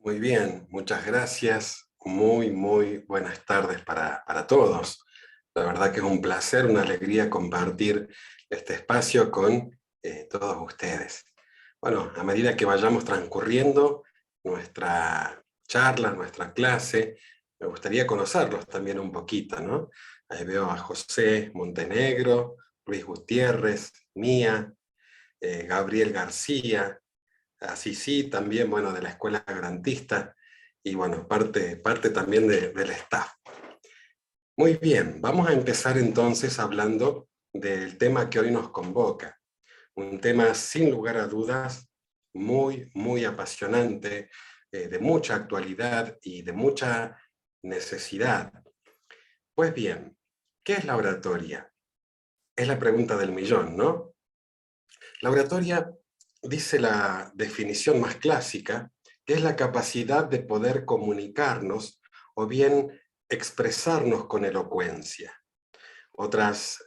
Muy bien, muchas gracias. Muy buenas tardes para todos. La verdad que es un placer, una alegría compartir este espacio con todos ustedes. Bueno, a medida que vayamos transcurriendo nuestra charla, nuestra clase, me gustaría conocerlos también un poquito, ¿no? Ahí veo a José Montenegro, Luis Gutiérrez, Mía, Gabriel García, así sí, también, bueno, de la Escuela Garantista y, bueno, parte también del staff. Muy bien, vamos a empezar entonces hablando del tema que hoy nos convoca. Un tema sin lugar a dudas muy apasionante, de mucha actualidad y de mucha necesidad. Pues bien, ¿qué es la oratoria? Es la pregunta del millón, ¿no? La oratoria, dice la definición más clásica, que es la capacidad de poder comunicarnos o bien expresarnos con elocuencia. Otras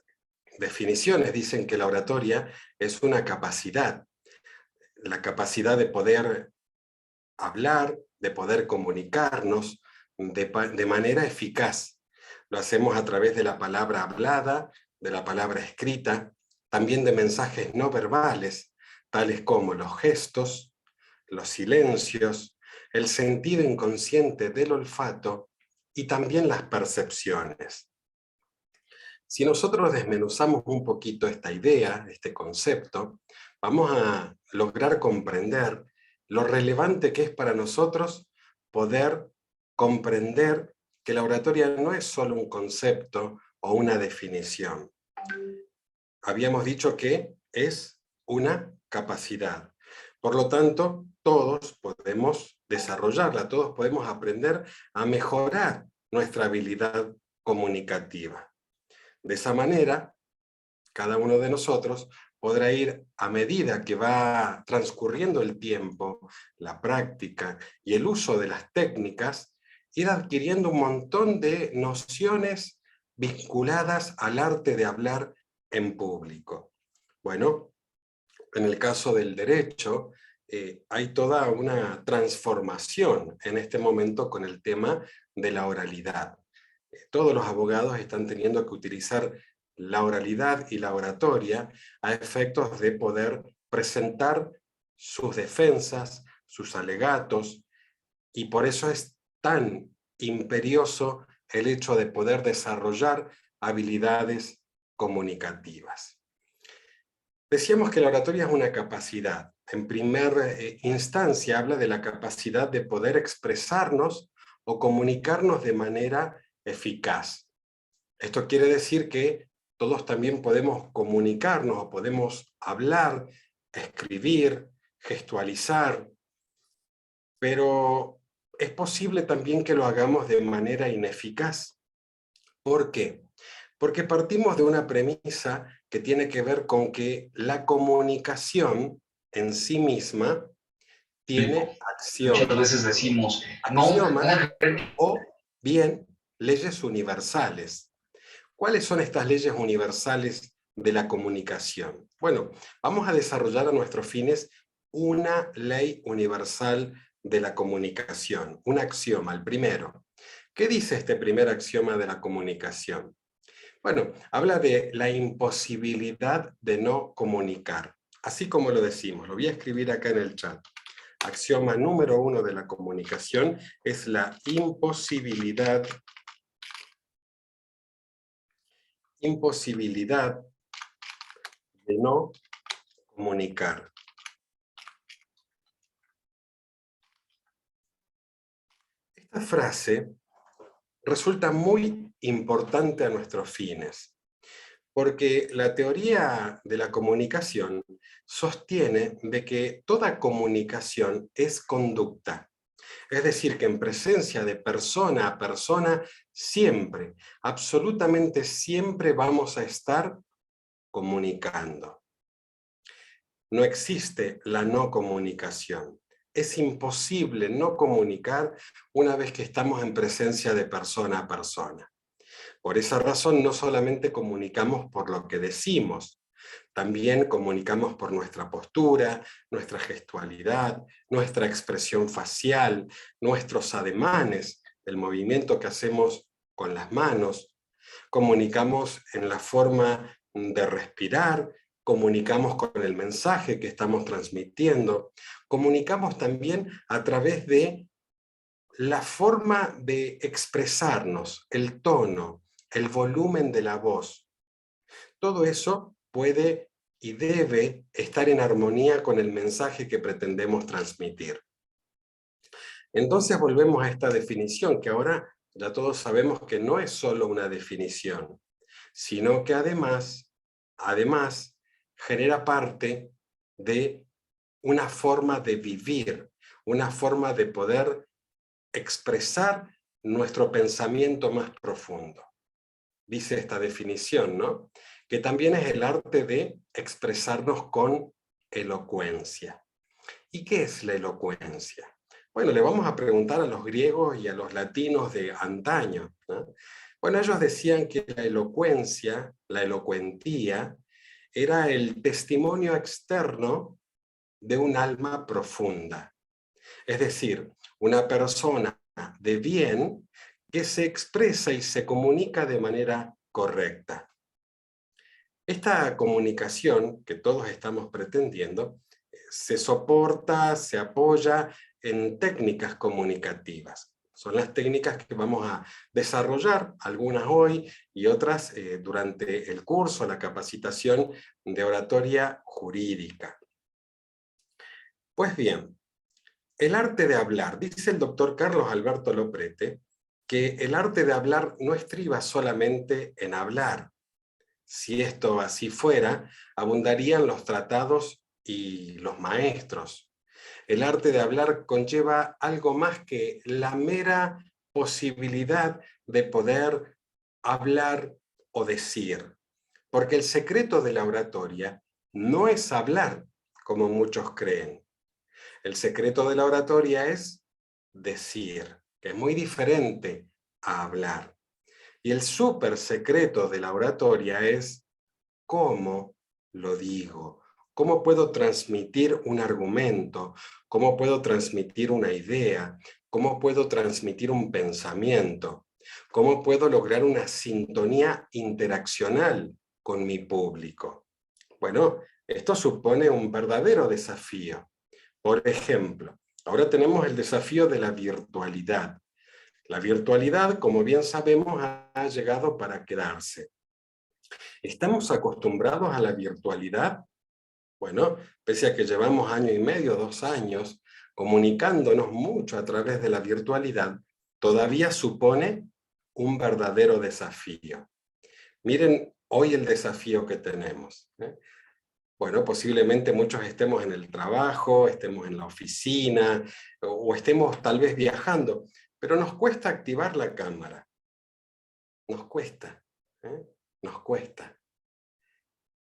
definiciones dicen que la oratoria es una capacidad, la capacidad de poder hablar, de poder comunicarnos de manera eficaz. Lo hacemos a través de la palabra hablada, de la palabra escrita, también de mensajes no verbales, tales como los gestos, los silencios, el sentido inconsciente del olfato y también las percepciones. Si nosotros desmenuzamos un poquito esta idea, este concepto, vamos a lograr comprender lo relevante que es para nosotros poder comprender que la oratoria no es solo un concepto o una definición. Habíamos dicho que es una capacidad. Por lo tanto, todos podemos desarrollarla, todos podemos aprender a mejorar nuestra habilidad comunicativa. De esa manera, cada uno de nosotros podrá ir, a medida que va transcurriendo el tiempo, la práctica y el uso de las técnicas, ir adquiriendo un montón de nociones vinculadas al arte de hablar en público. Bueno, en el caso del derecho, hay toda una transformación en este momento con el tema de la oralidad. Todos los abogados están teniendo que utilizar la oralidad y la oratoria a efectos de poder presentar sus defensas, sus alegatos, y por eso es tan imperioso el hecho de poder desarrollar habilidades comunicativas. Decíamos que la oratoria es una capacidad. En primera instancia habla de la capacidad de poder expresarnos o comunicarnos de manera eficaz. Esto quiere decir que todos también podemos comunicarnos o podemos hablar, escribir, gestualizar, pero es posible también que lo hagamos de manera ineficaz. ¿Por qué? Porque partimos de una premisa que tiene que ver con que la comunicación en sí misma tiene Muchas axiomas. veces decimos, no, Axiomas o bien leyes universales. ¿Cuáles son estas leyes universales de la comunicación? Bueno, vamos a desarrollar a nuestros fines una ley universal de la comunicación, un axioma, el primero. ¿Qué dice este primer axioma de la comunicación? Bueno, habla de la imposibilidad de no comunicar, así como lo decimos. Lo voy a escribir acá en el chat. Axioma número 1 de la comunicación es la imposibilidad de no comunicar. Esta frase resulta muy importante a nuestros fines, porque la teoría de la comunicación sostiene de que toda comunicación es conducta. Es decir, que en presencia de persona a persona, siempre, absolutamente siempre vamos a estar comunicando. No existe la no comunicación. Es imposible no comunicar una vez que estamos en presencia de persona a persona. Por esa razón, no solamente comunicamos por lo que decimos, También comunicamos por nuestra postura, nuestra gestualidad, nuestra expresión facial, nuestros ademanes, el movimiento que hacemos con las manos. Comunicamos en la forma de respirar, comunicamos con el mensaje que estamos transmitiendo, comunicamos también a través de la forma de expresarnos, el tono, el volumen de la voz. Todo eso puede y debe estar en armonía con el mensaje que pretendemos transmitir. Entonces volvemos a esta definición, que ahora ya todos sabemos que no es solo una definición, sino que además genera parte de una forma de vivir, una forma de poder expresar nuestro pensamiento más profundo. Dice esta definición, ¿no? Que también es el arte de expresarnos con elocuencia. ¿Y qué es la elocuencia? Bueno, le vamos a preguntar a los griegos y a los latinos de antaño, ¿no? Bueno, ellos decían que la elocuencia, la elocuentía, era el testimonio externo de un alma profunda. Es decir, una persona de bien que se expresa y se comunica de manera correcta. Esta comunicación que todos estamos pretendiendo se soporta, se apoya en técnicas comunicativas. Son las técnicas que vamos a desarrollar, algunas hoy y otras durante el curso, la capacitación de oratoria jurídica. Pues bien, el arte de hablar, dice el doctor Carlos Alberto Loprete, que el arte de hablar no estriba solamente en hablar. Si esto así fuera, abundarían los tratados y los maestros. El arte de hablar conlleva algo más que la mera posibilidad de poder hablar o decir. Porque el secreto de la oratoria no es hablar, como muchos creen. El secreto de la oratoria es decir, que es muy diferente a hablar. Y el súper secreto de la oratoria es cómo lo digo, cómo puedo transmitir un argumento, cómo puedo transmitir una idea, cómo puedo transmitir un pensamiento, cómo puedo lograr una sintonía interaccional con mi público. Bueno, esto supone un verdadero desafío. Por ejemplo, ahora tenemos el desafío de la virtualidad. La virtualidad, como bien sabemos, ha llegado para quedarse. ¿Estamos acostumbrados a la virtualidad? Bueno, pese a que llevamos año y medio, 2 años, comunicándonos mucho a través de la virtualidad, todavía supone un verdadero desafío. Miren hoy el desafío que tenemos. Bueno, posiblemente muchos estemos en el trabajo, estemos en la oficina o estemos tal vez viajando, pero nos cuesta activar la cámara. Nos cuesta, ¿eh? Nos cuesta.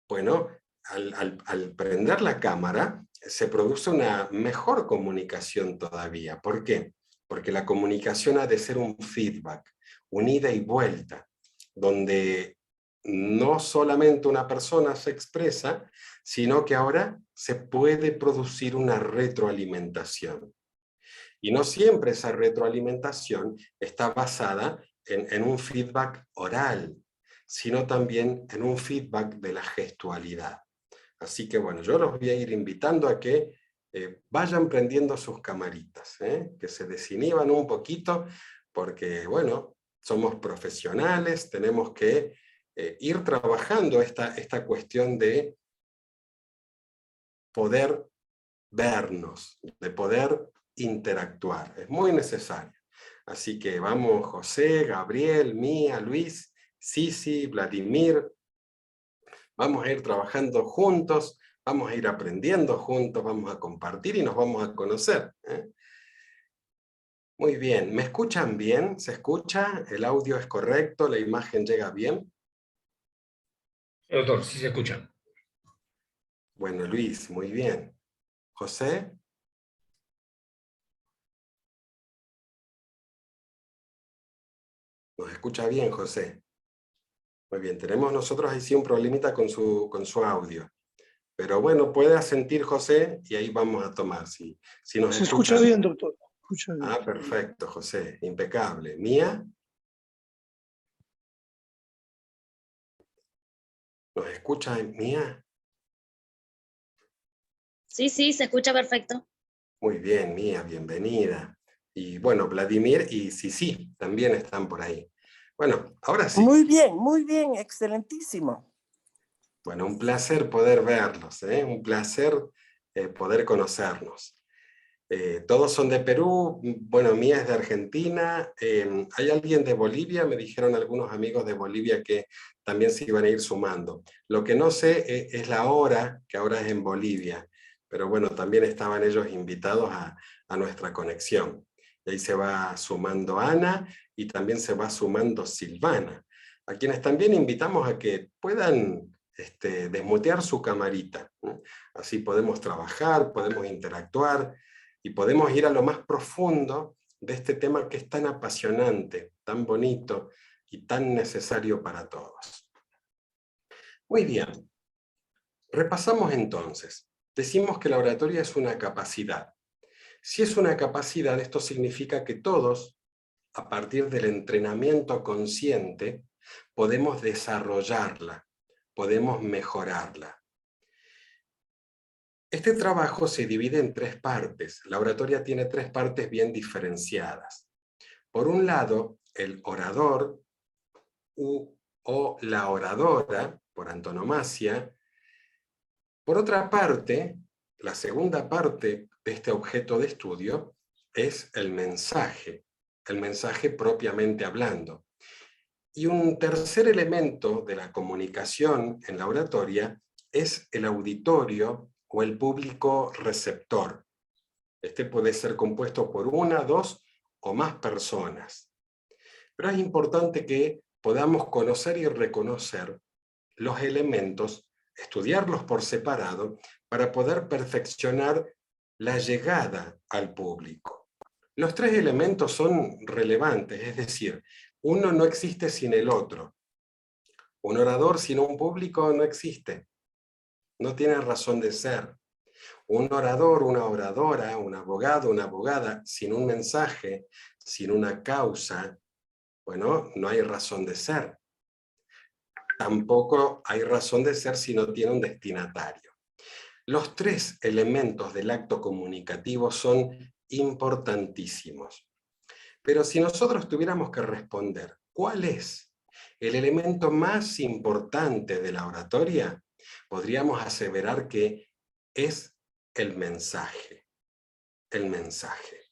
Bueno, al prender la cámara se produce una mejor comunicación todavía. ¿Por qué? Porque la comunicación ha de ser un feedback, un ida y vuelta, donde no solamente una persona se expresa, sino que ahora se puede producir una retroalimentación. Y no siempre esa retroalimentación está basada en un feedback oral, sino también en un feedback de la gestualidad. Así que bueno, yo los voy a ir invitando a que vayan prendiendo sus camaritas, que se desinhiban un poquito, porque bueno, somos profesionales, tenemos que ir trabajando esta cuestión de poder vernos, de poder interactuar. Es muy necesario. Así que vamos, José, Gabriel, Mía, Luis, Sisi, Vladimir, vamos a ir trabajando juntos, vamos a ir aprendiendo juntos, vamos a compartir y nos vamos a conocer. Muy bien, ¿me escuchan bien? ¿Se escucha? ¿El audio es correcto? ¿La imagen llega bien? Doctor, sí se escucha. Bueno, Luis, muy bien. José, ¿nos escucha bien, José? Muy bien, tenemos nosotros ahí sí un problemita con su audio. Pero bueno, puede asentir José y ahí vamos a tomar. Si nos Se escucha escuchan. bien, doctor. Escucha bien. Ah, perfecto, José. Impecable. ¿Mía? ¿Nos escucha, Mía? Sí, sí, se escucha perfecto. Muy bien, Mía, bienvenida. Y bueno, Vladimir y Sisi también están por ahí. Bueno, ahora sí. Muy bien, excelentísimo. Bueno, un placer poder verlos, ¿eh? Un placer poder conocernos. Todos son de Perú, bueno, Mía es de Argentina, hay alguien de Bolivia, me dijeron algunos amigos de Bolivia que también se iban a ir sumando. Lo que no sé es la hora, que ahora es en Bolivia, pero bueno, también estaban ellos invitados a nuestra conexión. Y ahí se va sumando Ana y también se va sumando Silvana, a quienes también invitamos a que puedan desmutear su camarita, ¿no? Así podemos trabajar, podemos interactuar, y podemos ir a lo más profundo de este tema que es tan apasionante, tan bonito y tan necesario para todos. Muy bien, repasamos entonces. Decimos que la oratoria es una capacidad. Si es una capacidad, esto significa que todos, a partir del entrenamiento consciente, podemos desarrollarla, podemos mejorarla. Este trabajo se divide en tres partes. La oratoria tiene tres partes bien diferenciadas. Por un lado, el orador o la oradora, por antonomasia. Por otra parte, la segunda parte de este objeto de estudio es el mensaje propiamente hablando. Y un tercer elemento de la comunicación en la oratoria es el auditorio o el público receptor. Este puede ser compuesto por una, dos o más personas. Pero es importante que podamos conocer y reconocer los elementos, estudiarlos por separado, para poder perfeccionar la llegada al público. Los tres elementos son relevantes, es decir, uno no existe sin el otro. Un orador sin un público no existe, no tiene razón de ser. Un orador, una oradora, un abogado, una abogada, sin un mensaje, sin una causa, bueno, no hay razón de ser. Tampoco hay razón de ser si no tiene un destinatario. Los tres elementos del acto comunicativo son importantísimos. Pero si nosotros tuviéramos que responder, ¿cuál es el elemento más importante de la oratoria? Podríamos aseverar que es el mensaje. El mensaje.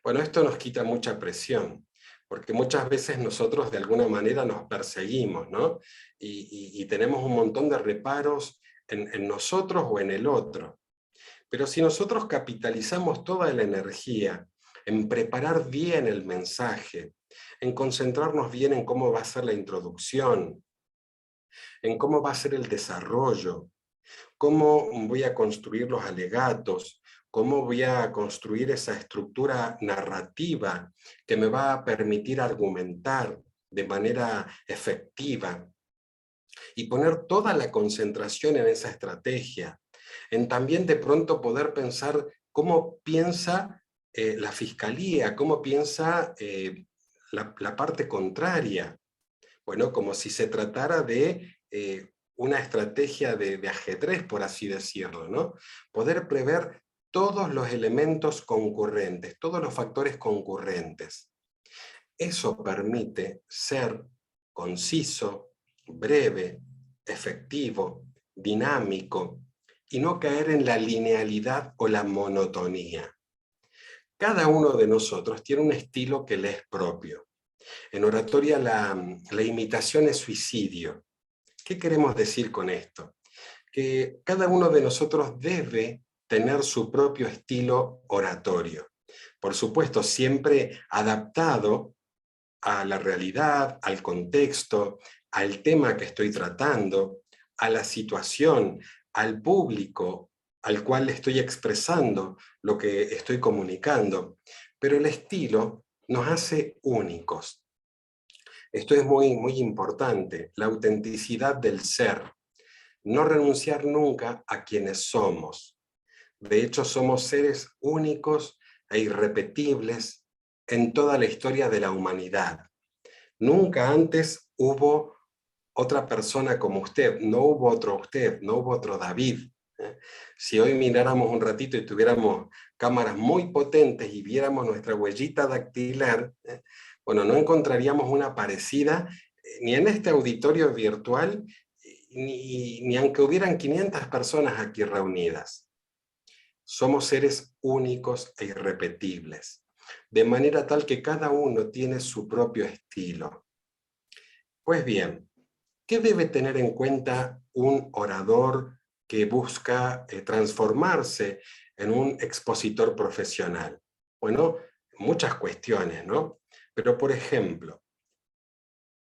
Bueno, esto nos quita mucha presión, porque muchas veces nosotros de alguna manera nos perseguimos, ¿no? Y tenemos un montón de reparos en nosotros o en el otro. Pero si nosotros capitalizamos toda la energía en preparar bien el mensaje, en concentrarnos bien en cómo va a ser la introducción, en cómo va a ser el desarrollo, cómo voy a construir los alegatos, cómo voy a construir esa estructura narrativa que me va a permitir argumentar de manera efectiva y poner toda la concentración en esa estrategia, en también de pronto poder pensar cómo piensa la fiscalía, cómo piensa la parte contraria. Bueno, como si se tratara de una estrategia de ajedrez, por así decirlo, ¿no? Poder prever todos los elementos concurrentes, todos los factores concurrentes. Eso permite ser conciso, breve, efectivo, dinámico, y no caer en la linealidad o la monotonía. Cada uno de nosotros tiene un estilo que le es propio. En oratoria la imitación es suicidio. ¿Qué queremos decir con esto? Que cada uno de nosotros debe tener su propio estilo oratorio. Por supuesto, siempre adaptado a la realidad, al contexto, al tema que estoy tratando, a la situación, al público al cual le estoy expresando lo que estoy comunicando. Pero el estilo nos hace únicos. Esto es muy, muy importante, la autenticidad del ser. No renunciar nunca a quienes somos. De hecho, somos seres únicos e irrepetibles en toda la historia de la humanidad. Nunca antes hubo otra persona como usted, no hubo otro usted, no hubo otro David. Si hoy miráramos un ratito y tuviéramos cámaras muy potentes y viéramos nuestra huellita dactilar, bueno, no encontraríamos una parecida ni en este auditorio virtual, ni aunque hubieran 500 personas aquí reunidas. Somos seres únicos e irrepetibles, de manera tal que cada uno tiene su propio estilo. Pues bien, ¿qué debe tener en cuenta un orador que busca transformarse en un expositor profesional? Bueno, muchas cuestiones, ¿no? Pero, por ejemplo,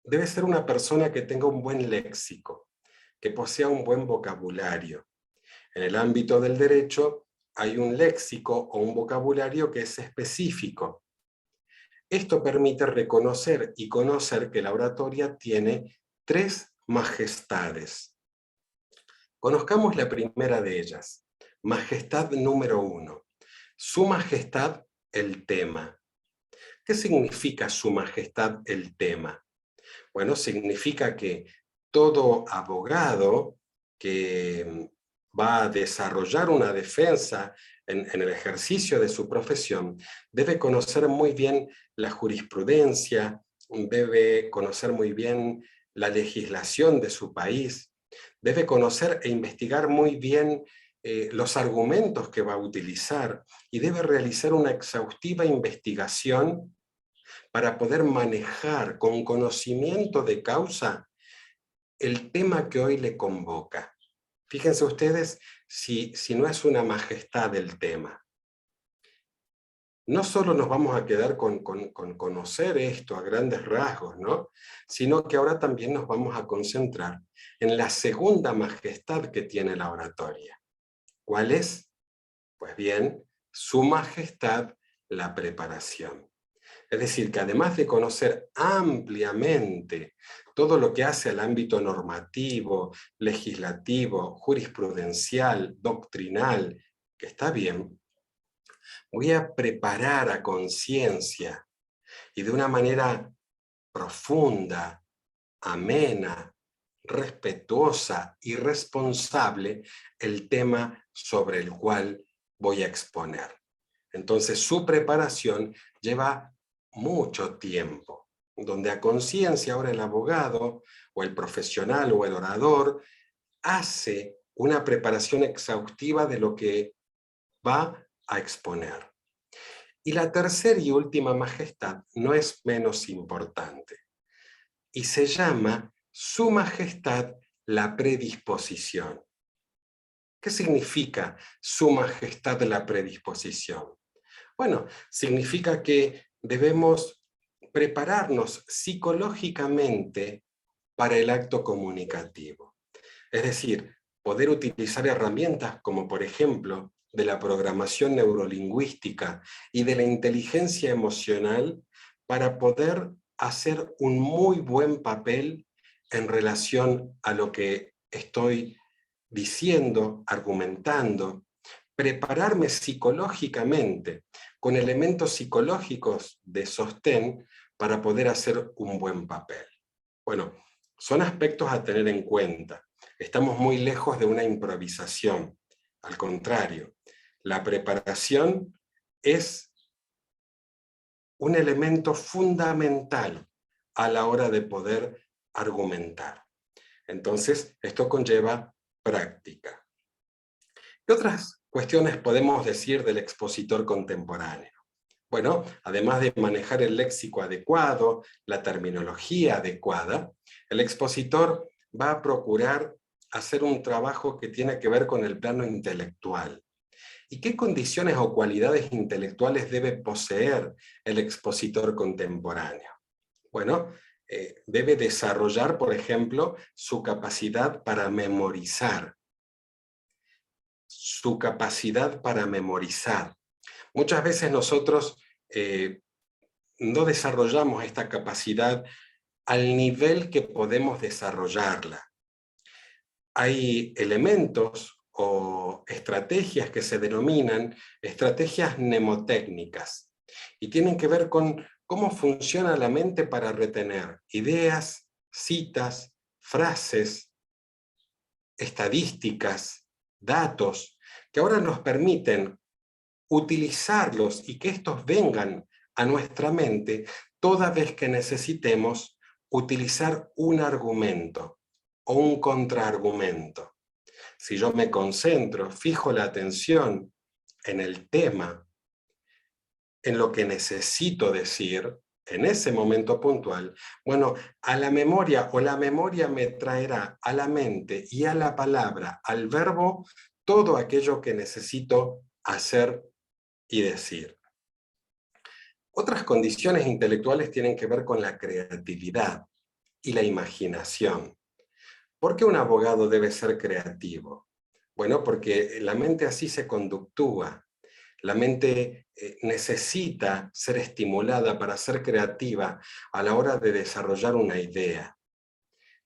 debe ser una persona que tenga un buen léxico, que posea un buen vocabulario. En el ámbito del derecho hay un léxico o un vocabulario que es específico. Esto permite reconocer y conocer que la oratoria tiene 3 majestades. Conozcamos la primera de ellas, majestad número 1. Su majestad, el tema. ¿Qué significa su majestad, el tema? Bueno, significa que todo abogado que va a desarrollar una defensa en el ejercicio de su profesión debe conocer muy bien la jurisprudencia, debe conocer muy bien la legislación de su país, debe conocer e investigar muy bien los argumentos que va a utilizar y debe realizar una exhaustiva investigación para poder manejar con conocimiento de causa el tema que hoy le convoca. Fíjense ustedes si no es una majestad el tema. No solo nos vamos a quedar con conocer esto a grandes rasgos, ¿no? Sino que ahora también nos vamos a concentrar en la segunda majestad que tiene la oratoria. ¿Cuál es? Pues bien, su majestad, la preparación. Es decir, que además de conocer ampliamente todo lo que hace al ámbito normativo, legislativo, jurisprudencial, doctrinal, que está bien, voy a preparar a conciencia y de una manera profunda, amena, respetuosa y responsable el tema sobre el cual voy a exponer. Entonces, su preparación lleva mucho tiempo, donde a conciencia ahora el abogado o el profesional o el orador hace una preparación exhaustiva de lo que va a exponer. Y la tercera y última majestad no es menos importante y se llama su majestad la predisposición. ¿Qué significa su majestad la predisposición? Bueno, significa que debemos prepararnos psicológicamente para el acto comunicativo. Es decir, poder utilizar herramientas como, por ejemplo, de la programación neurolingüística y de la inteligencia emocional para poder hacer un muy buen papel en relación a lo que estoy diciendo, argumentando, prepararme psicológicamente con elementos psicológicos de sostén para poder hacer un buen papel. Bueno, son aspectos a tener en cuenta. Estamos muy lejos de una improvisación. Al contrario, la preparación es un elemento fundamental a la hora de poder argumentar. Entonces, esto conlleva práctica. ¿Qué otras cuestiones podemos decir del expositor contemporáneo? Bueno, además de manejar el léxico adecuado, la terminología adecuada, el expositor va a procurar hacer un trabajo que tiene que ver con el plano intelectual. ¿Y qué condiciones o cualidades intelectuales debe poseer el expositor contemporáneo? Bueno, debe desarrollar, por ejemplo, su capacidad para memorizar. Su capacidad para memorizar. Muchas veces nosotros no desarrollamos esta capacidad al nivel que podemos desarrollarla. Hay elementos o estrategias que se denominan estrategias mnemotécnicas y tienen que ver con cómo funciona la mente para retener ideas, citas, frases, estadísticas, datos, que ahora nos permiten utilizarlos y que estos vengan a nuestra mente toda vez que necesitemos utilizar un argumento o un contraargumento. Si yo me concentro, fijo la atención en el tema, en lo que necesito decir, en ese momento puntual, bueno, a la memoria o la memoria me traerá a la mente y a la palabra, al verbo, todo aquello que necesito hacer y decir. Otras condiciones intelectuales tienen que ver con la creatividad y la imaginación. ¿Por qué un abogado debe ser creativo? Bueno, porque la mente así se conductúa. La mente necesita ser estimulada para ser creativa a la hora de desarrollar una idea.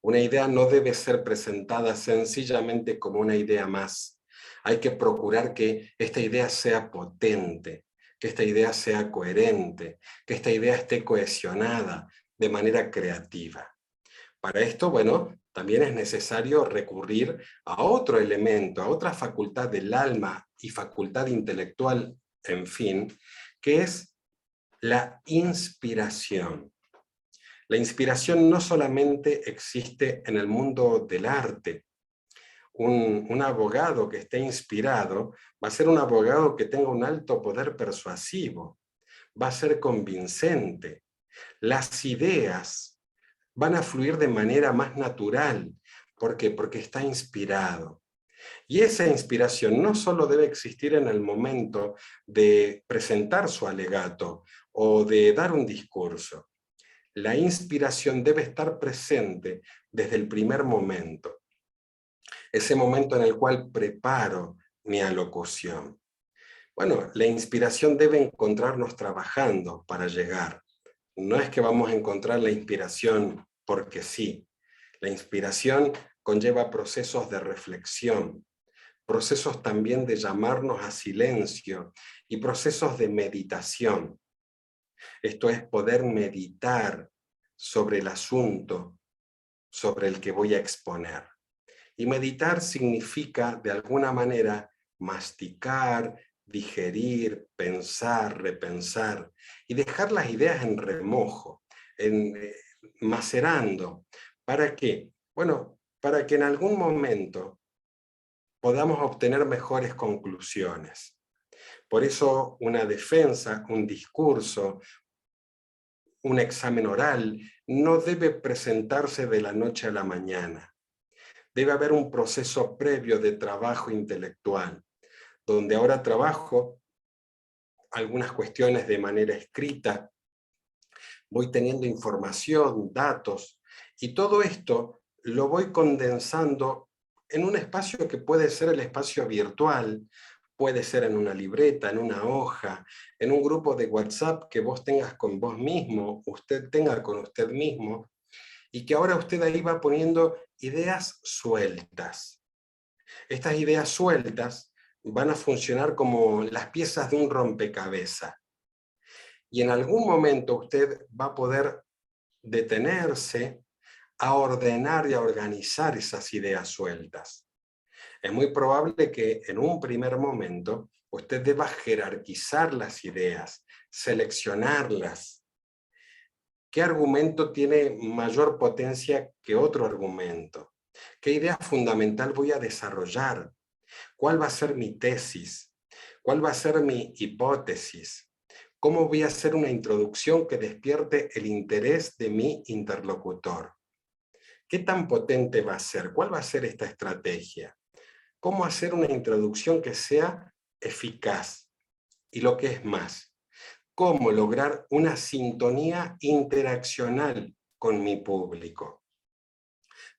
Una idea no debe ser presentada sencillamente como una idea más. Hay que procurar que esta idea sea potente, que esta idea sea coherente, que esta idea esté cohesionada de manera creativa. Para esto, bueno, también es necesario recurrir a otro elemento, a otra facultad del alma y facultad intelectual, en fin, que es la inspiración. La inspiración no solamente existe en el mundo del arte. Un abogado que esté inspirado va a ser un abogado que tenga un alto poder persuasivo, va a ser convincente. Las ideas van a fluir de manera más natural. ¿Por qué? Porque está inspirado. Y esa inspiración no solo debe existir en el momento de presentar su alegato o de dar un discurso. La inspiración debe estar presente desde el primer momento. Ese momento en el cual preparo mi alocución. Bueno, la inspiración debe encontrarnos trabajando para llegar. No es que vamos a encontrar la inspiración porque sí. La inspiración conlleva procesos de reflexión, procesos también de llamarnos a silencio y procesos de meditación. Esto es poder meditar sobre el asunto sobre el que voy a exponer. Y meditar significa, de alguna manera, masticar, digerir, pensar, repensar y dejar las ideas en remojo, macerando. ¿Para qué? Bueno, para que en algún momento podamos obtener mejores conclusiones. Por eso una defensa, un discurso, un examen oral no debe presentarse de la noche a la mañana. Debe haber un proceso previo de trabajo intelectual, donde ahora trabajo algunas cuestiones de manera escrita, voy teniendo información, datos, y todo esto lo voy condensando en un espacio que puede ser el espacio virtual, puede ser en una libreta, en una hoja, en un grupo de WhatsApp que vos tengas con vos mismo, usted tenga con usted mismo, y que ahora usted ahí va poniendo ideas sueltas. Estas ideas sueltas van a funcionar como las piezas de un rompecabezas. Y en algún momento usted va a poder detenerse a ordenar y a organizar esas ideas sueltas. Es muy probable que en un primer momento usted deba jerarquizar las ideas, seleccionarlas. ¿Qué argumento tiene mayor potencia que otro argumento? ¿Qué idea fundamental voy a desarrollar? ¿Cuál va a ser mi tesis? ¿Cuál va a ser mi hipótesis? ¿Cómo voy a hacer una introducción que despierte el interés de mi interlocutor? ¿Qué tan potente va a ser? ¿Cuál va a ser esta estrategia? ¿Cómo hacer una introducción que sea eficaz? Y lo que es más, ¿cómo lograr una sintonía interaccional con mi público?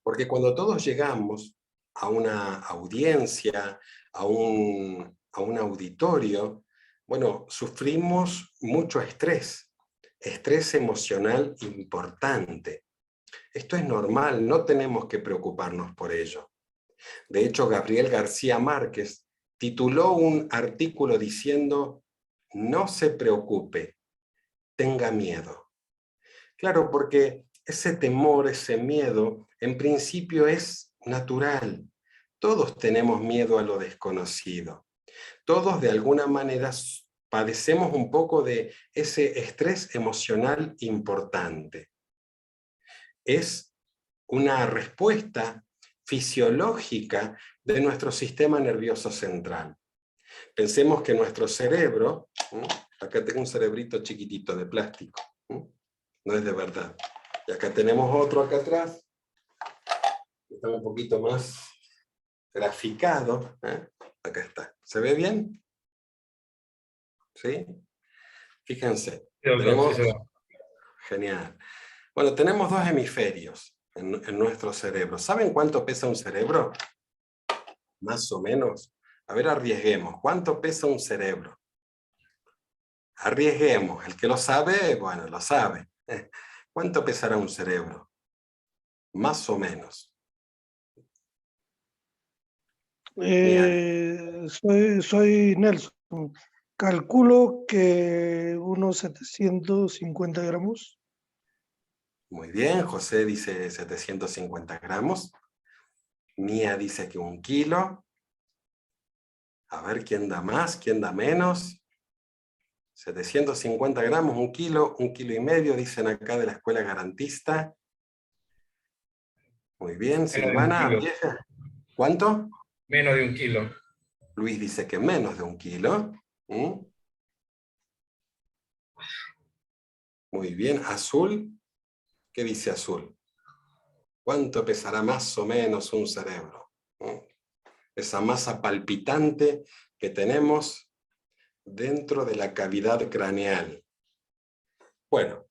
Porque cuando todos llegamos a una audiencia, a un auditorio, bueno, sufrimos mucho estrés emocional importante. Esto es normal, no tenemos que preocuparnos por ello. De hecho, Gabriel García Márquez tituló un artículo diciendo: no se preocupe, tenga miedo. Claro, porque ese temor, ese miedo, en principio es natural. Todos tenemos miedo a lo desconocido. Todos de alguna manera padecemos un poco de ese estrés emocional importante. Es una respuesta fisiológica de nuestro sistema nervioso central. Pensemos que nuestro cerebro, acá tengo un cerebrito chiquitito de plástico, no es de verdad. Y acá tenemos otro acá atrás, está un poquito más graficado. Acá está. ¿Se ve bien? ¿Sí? Fíjense. Sí, doctor, sí se ve. Genial. Bueno, tenemos dos hemisferios en nuestro cerebro. ¿Saben cuánto pesa un cerebro? Más o menos. A ver, arriesguemos. ¿Cuánto pesa un cerebro? Arriesguemos. El que lo sabe, bueno, lo sabe. ¿Cuánto pesará un cerebro? Más o menos. Soy Nelson. Calculo que unos 750 gramos. Muy bien, José dice 750 gramos. Mía dice que 1 kilo. A ver, ¿quién da más? ¿Quién da menos? 750 gramos, 1 kilo y medio, dicen acá de la Escuela Garantista. Muy bien, Silvana, vieja. ¿Cuánto? Menos de 1 kilo. Luis dice que menos de 1 kilo. Muy bien, Azul. ¿Qué dice Azul? ¿Cuánto pesará más o menos un cerebro? Esa masa palpitante que tenemos dentro de la cavidad craneal. Bueno,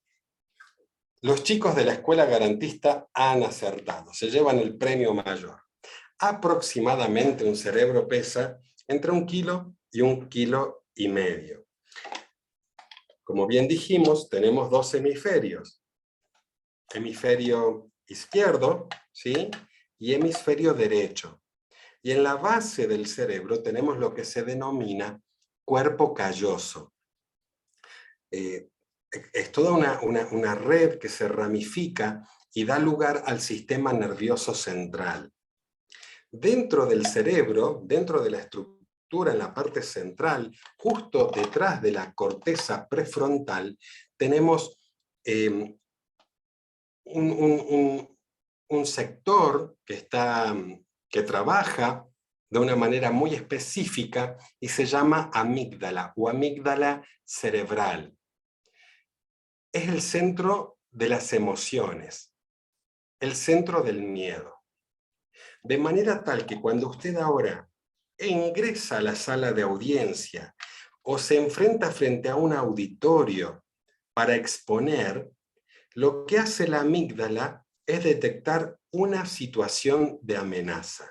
los chicos de la Escuela Garantista han acertado, se llevan el premio mayor. Aproximadamente un cerebro pesa entre 1 kilo y 1,5 kilos. Como bien dijimos, tenemos dos hemisferios. Hemisferio izquierdo, ¿sí? Y hemisferio derecho. Y en la base del cerebro tenemos lo que se denomina cuerpo calloso. Es toda una red que se ramifica y da lugar al sistema nervioso central. Dentro del cerebro, dentro de la estructura en la parte central, justo detrás de la corteza prefrontal, tenemos un sector que trabaja de una manera muy específica y se llama amígdala o amígdala cerebral. Es el centro de las emociones, el centro del miedo. De manera tal que cuando usted ahora ingresa a la sala de audiencia o se enfrenta frente a un auditorio para exponer, lo que hace la amígdala es detectar una situación de amenaza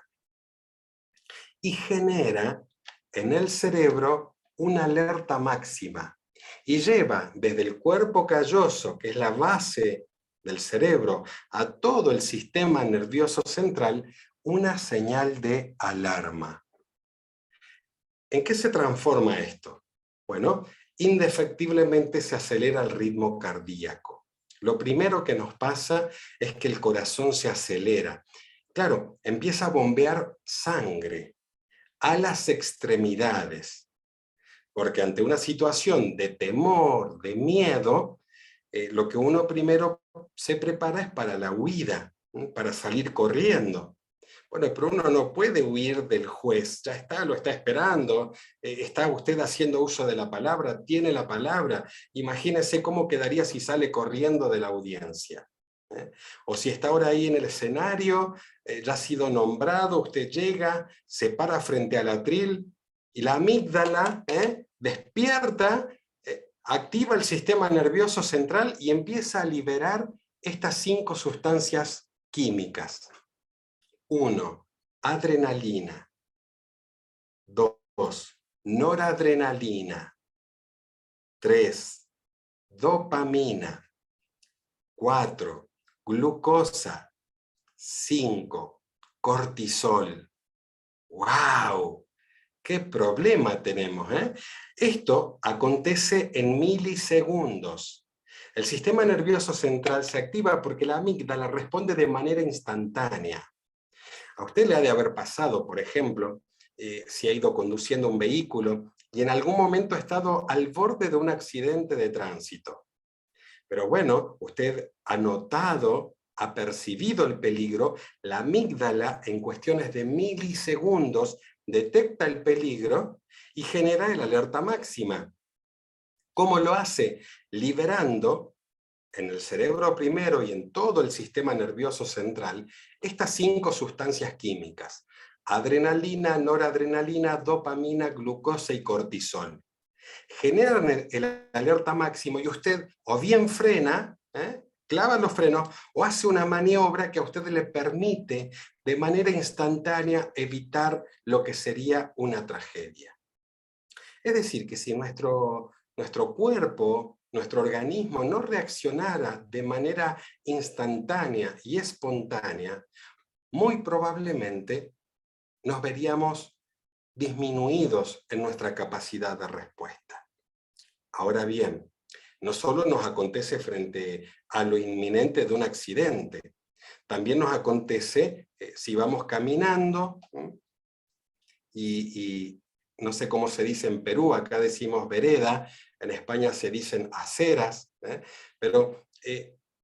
y genera en el cerebro una alerta máxima y lleva desde el cuerpo calloso, que es la base del cerebro, a todo el sistema nervioso central una señal de alarma. ¿En qué se transforma esto? Bueno, indefectiblemente se acelera el ritmo cardíaco. Lo primero que nos pasa es que el corazón se acelera. Claro, empieza a bombear sangre a las extremidades, porque ante una situación de temor, de miedo, lo que uno primero se prepara es para la huida, para salir corriendo. Bueno, pero uno no puede huir del juez, ya está, lo está esperando, está usted haciendo uso de la palabra, tiene la palabra, imagínese cómo quedaría si sale corriendo de la audiencia. O si está ahora ahí en el escenario, ya ha sido nombrado, usted llega, se para frente al atril y la amígdala despierta, activa el sistema nervioso central y empieza a liberar estas 5 sustancias químicas. 1. Adrenalina. 2. Noradrenalina. 3. Dopamina. 4. glucosa, 5, cortisol. ¡Wow! ¡Qué problema tenemos! Esto acontece en milisegundos. El sistema nervioso central se activa porque la amígdala responde de manera instantánea. A usted le ha de haber pasado, por ejemplo, si ha ido conduciendo un vehículo y en algún momento ha estado al borde de un accidente de tránsito. Pero bueno, usted ha notado, ha percibido el peligro, la amígdala en cuestiones de milisegundos detecta el peligro y genera el alerta máxima. ¿Cómo lo hace? Liberando en el cerebro primero y en todo el sistema nervioso central estas 5 sustancias químicas: adrenalina, noradrenalina, dopamina, glucosa y cortisol. Generan el alerta máximo y usted o bien frena, clava los frenos, o hace una maniobra que a usted le permite de manera instantánea evitar lo que sería una tragedia. Es decir, que si nuestro cuerpo, nuestro organismo no reaccionara de manera instantánea y espontánea, muy probablemente nos veríamos disminuidos en nuestra capacidad de respuesta. Ahora bien, no solo nos acontece frente a lo inminente de un accidente, también nos acontece si vamos caminando y no sé cómo se dice en Perú, acá decimos vereda, en España se dicen aceras, pero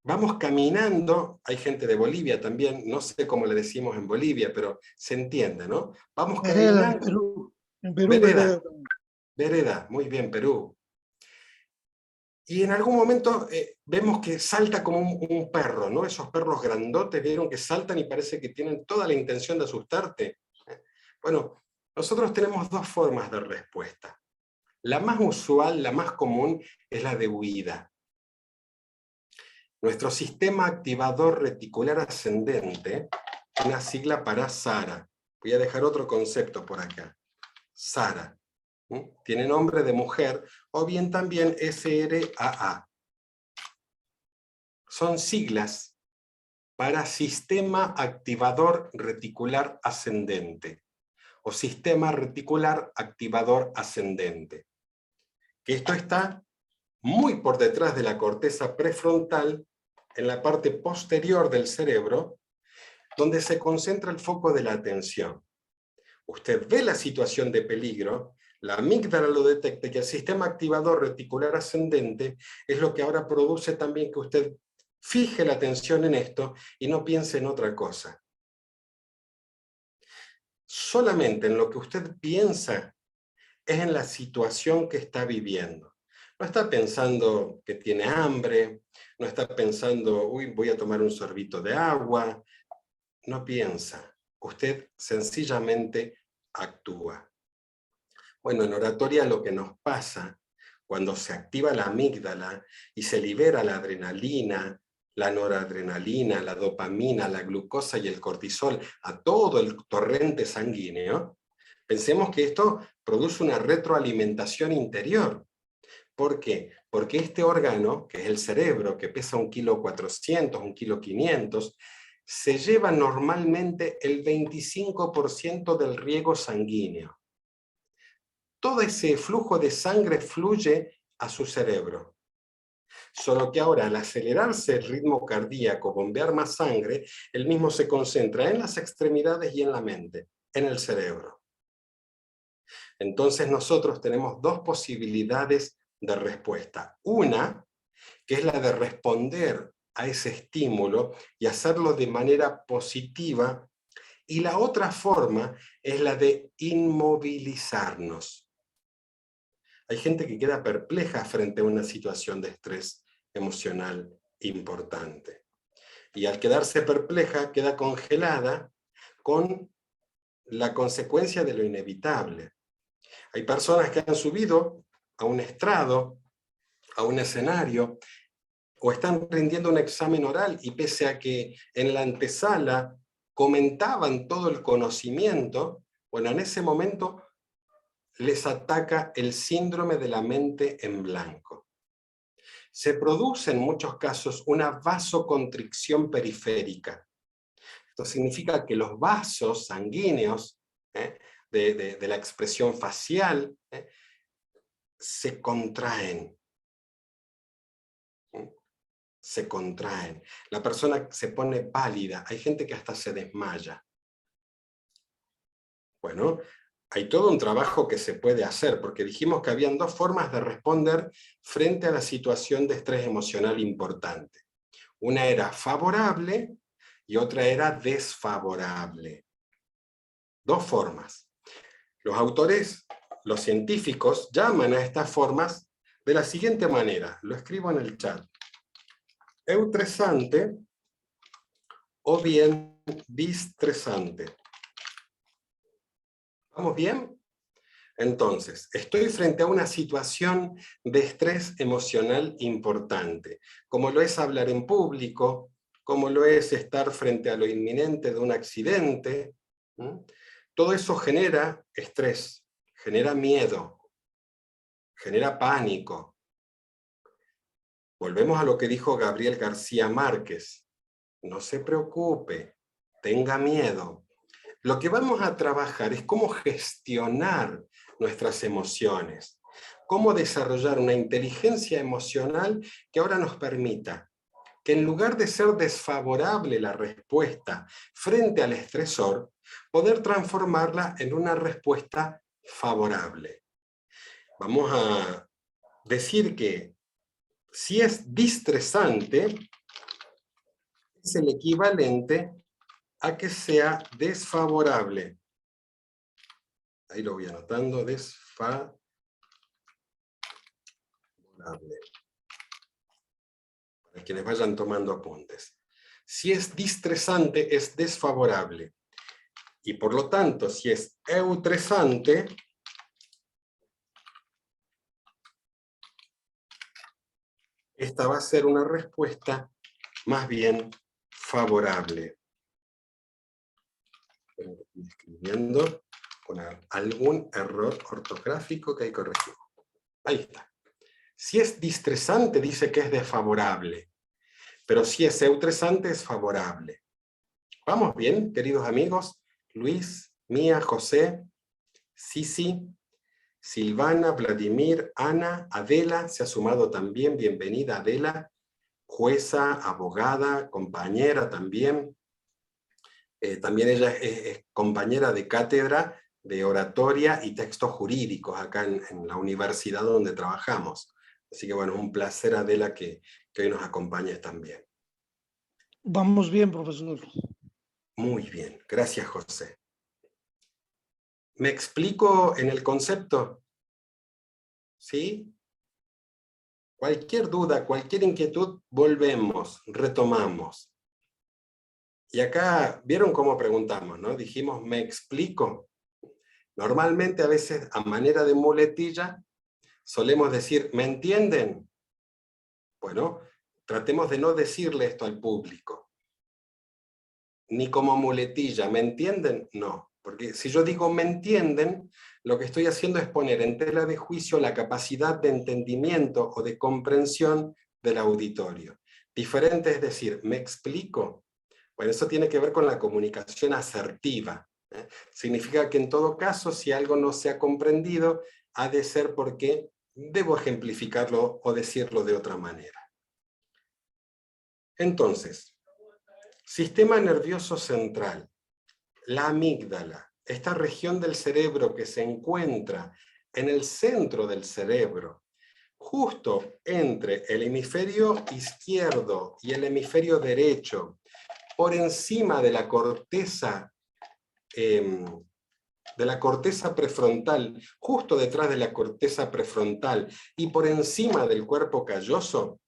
vamos caminando, hay gente de Bolivia también, no sé cómo le decimos en Bolivia, pero se entiende, ¿no? Vamos Vereda, en caminando. Perú. En Perú, Vereda. vereda. Vereda, muy bien, Perú. Y en algún momento vemos que salta como un perro, ¿no? Esos perros grandotes, vieron que saltan y parece que tienen toda la intención de asustarte. Bueno, nosotros tenemos 2 formas de respuesta. La más usual, la más común, es la de huida. Nuestro sistema activador reticular ascendente, una sigla para SARA. Voy a dejar otro concepto por acá. SARA. Tiene nombre de mujer, o bien también SRAA. Son siglas para Sistema Activador Reticular Ascendente, o Sistema Reticular Activador Ascendente. Que esto está muy por detrás de la corteza prefrontal, en la parte posterior del cerebro, donde se concentra el foco de la atención. Usted ve la situación de peligro, la amígdala lo detecta y el sistema activador reticular ascendente es lo que ahora produce también que usted fije la atención en esto y no piense en otra cosa. Solamente en lo que usted piensa es en la situación que está viviendo. No está pensando que tiene hambre, no está pensando, uy, voy a tomar un sorbito de agua. No piensa, usted sencillamente actúa. Bueno, en oratoria lo que nos pasa cuando se activa la amígdala y se libera la adrenalina, la noradrenalina, la dopamina, la glucosa y el cortisol a todo el torrente sanguíneo, pensemos que esto produce una retroalimentación interior. ¿Por qué? Porque este órgano, que es el cerebro, que pesa 1,4 kg, 1,5 kg, se lleva normalmente el 25% del riego sanguíneo. Todo ese flujo de sangre fluye a su cerebro. Solo que ahora, al acelerarse el ritmo cardíaco, bombear más sangre, el mismo se concentra en las extremidades y en la mente, en el cerebro. Entonces nosotros tenemos 2 posibilidades de respuesta. Una, que es la de responder a ese estímulo y hacerlo de manera positiva, y la otra forma es la de inmovilizarnos. Hay gente que queda perpleja frente a una situación de estrés emocional importante. Y al quedarse perpleja, queda congelada con la consecuencia de lo inevitable. Hay personas que han subido a un estrado, a un escenario, o están rindiendo un examen oral y pese a que en la antesala comentaban todo el conocimiento, bueno, en ese momento les ataca el síndrome de la mente en blanco. se produce en muchos casos una vasoconstricción periférica. Esto significa que los vasos sanguíneos de la expresión facial se contraen. Se contraen. La persona se pone pálida. Hay gente que hasta se desmaya. Bueno, hay todo un trabajo que se puede hacer, porque dijimos que habían dos formas de responder frente a la situación de estrés emocional importante. Una era favorable y otra era desfavorable. Dos formas. Los autores, los científicos, llaman a estas formas de la siguiente manera. Lo escribo en el chat. Eutresante o bien distresante. ¿Vamos bien? Entonces, estoy frente a una situación de estrés emocional importante, como lo es hablar en público, como lo es estar frente a lo inminente de un accidente. Todo eso genera estrés, genera miedo, genera pánico. Volvemos a lo que dijo Gabriel García Márquez. No se preocupe, tenga miedo. Lo que vamos a trabajar es cómo gestionar nuestras emociones, cómo desarrollar una inteligencia emocional que ahora nos permita que en lugar de ser desfavorable la respuesta frente al estresor, poder transformarla en una respuesta favorable. Vamos a decir que si es distresante, es el equivalente a que sea desfavorable. Ahí lo voy anotando, desfavorable. Para quienes vayan tomando apuntes. Si es distresante, es desfavorable. Y por lo tanto, si es eutresante, esta va a ser una respuesta más bien favorable. Estoy escribiendo con algún error ortográfico que hay que corregir. Ahí está. Si es distresante, dice que es desfavorable. Pero si es eutresante, es favorable. ¿Vamos bien, queridos amigos? Luis, Mía, José, Sisi, Silvana, Vladimir, Ana, Adela, se ha sumado también. Bienvenida, Adela. Jueza, abogada, compañera también. También ella es compañera de cátedra de oratoria y textos jurídicos acá en la universidad donde trabajamos. Así que bueno, es un placer, Adela, que hoy nos acompañes también. Vamos bien, profesor. Muy bien, gracias, José. ¿Me explico en el concepto? ¿Sí? Cualquier duda, cualquier inquietud, volvemos, retomamos. Y acá, ¿vieron cómo preguntamos, no? Dijimos, ¿me explico? Normalmente, a veces, a manera de muletilla, solemos decir, ¿me entienden? Bueno, tratemos de no decirle esto al público. Ni como muletilla, ¿me entienden? No, porque si yo digo ¿me entienden?, lo que estoy haciendo es poner en tela de juicio la capacidad de entendimiento o de comprensión del auditorio. Diferente es decir, ¿me explico? Bueno, eso tiene que ver con la comunicación asertiva. Significa que en todo caso, si algo no se ha comprendido, ha de ser porque debo ejemplificarlo o decirlo de otra manera. Entonces, sistema nervioso central, la amígdala, esta región del cerebro que se encuentra en el centro del cerebro, justo entre el hemisferio izquierdo y el hemisferio derecho, por encima de la corteza prefrontal, justo detrás de la corteza prefrontal y por encima del cuerpo calloso.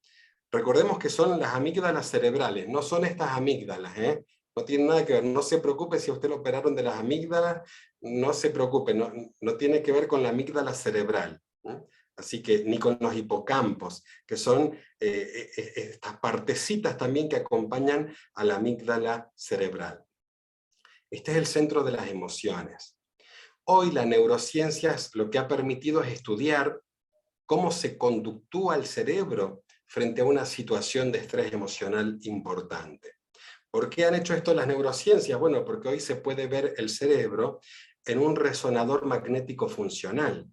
Recordemos que son las amígdalas cerebrales, no son estas amígdalas, no tiene nada que ver, no se preocupe si a usted lo operaron de las amígdalas, no se preocupe, no tiene que ver con la amígdala cerebral, así que ni con los hipocampos, que son estas partecitas también que acompañan a la amígdala cerebral. Este es el centro de las emociones. Hoy la neurociencia lo que ha permitido es estudiar cómo se conductúa el cerebro frente a una situación de estrés emocional importante. ¿Por qué han hecho esto las neurociencias? Bueno, porque hoy se puede ver el cerebro en un resonador magnético funcional.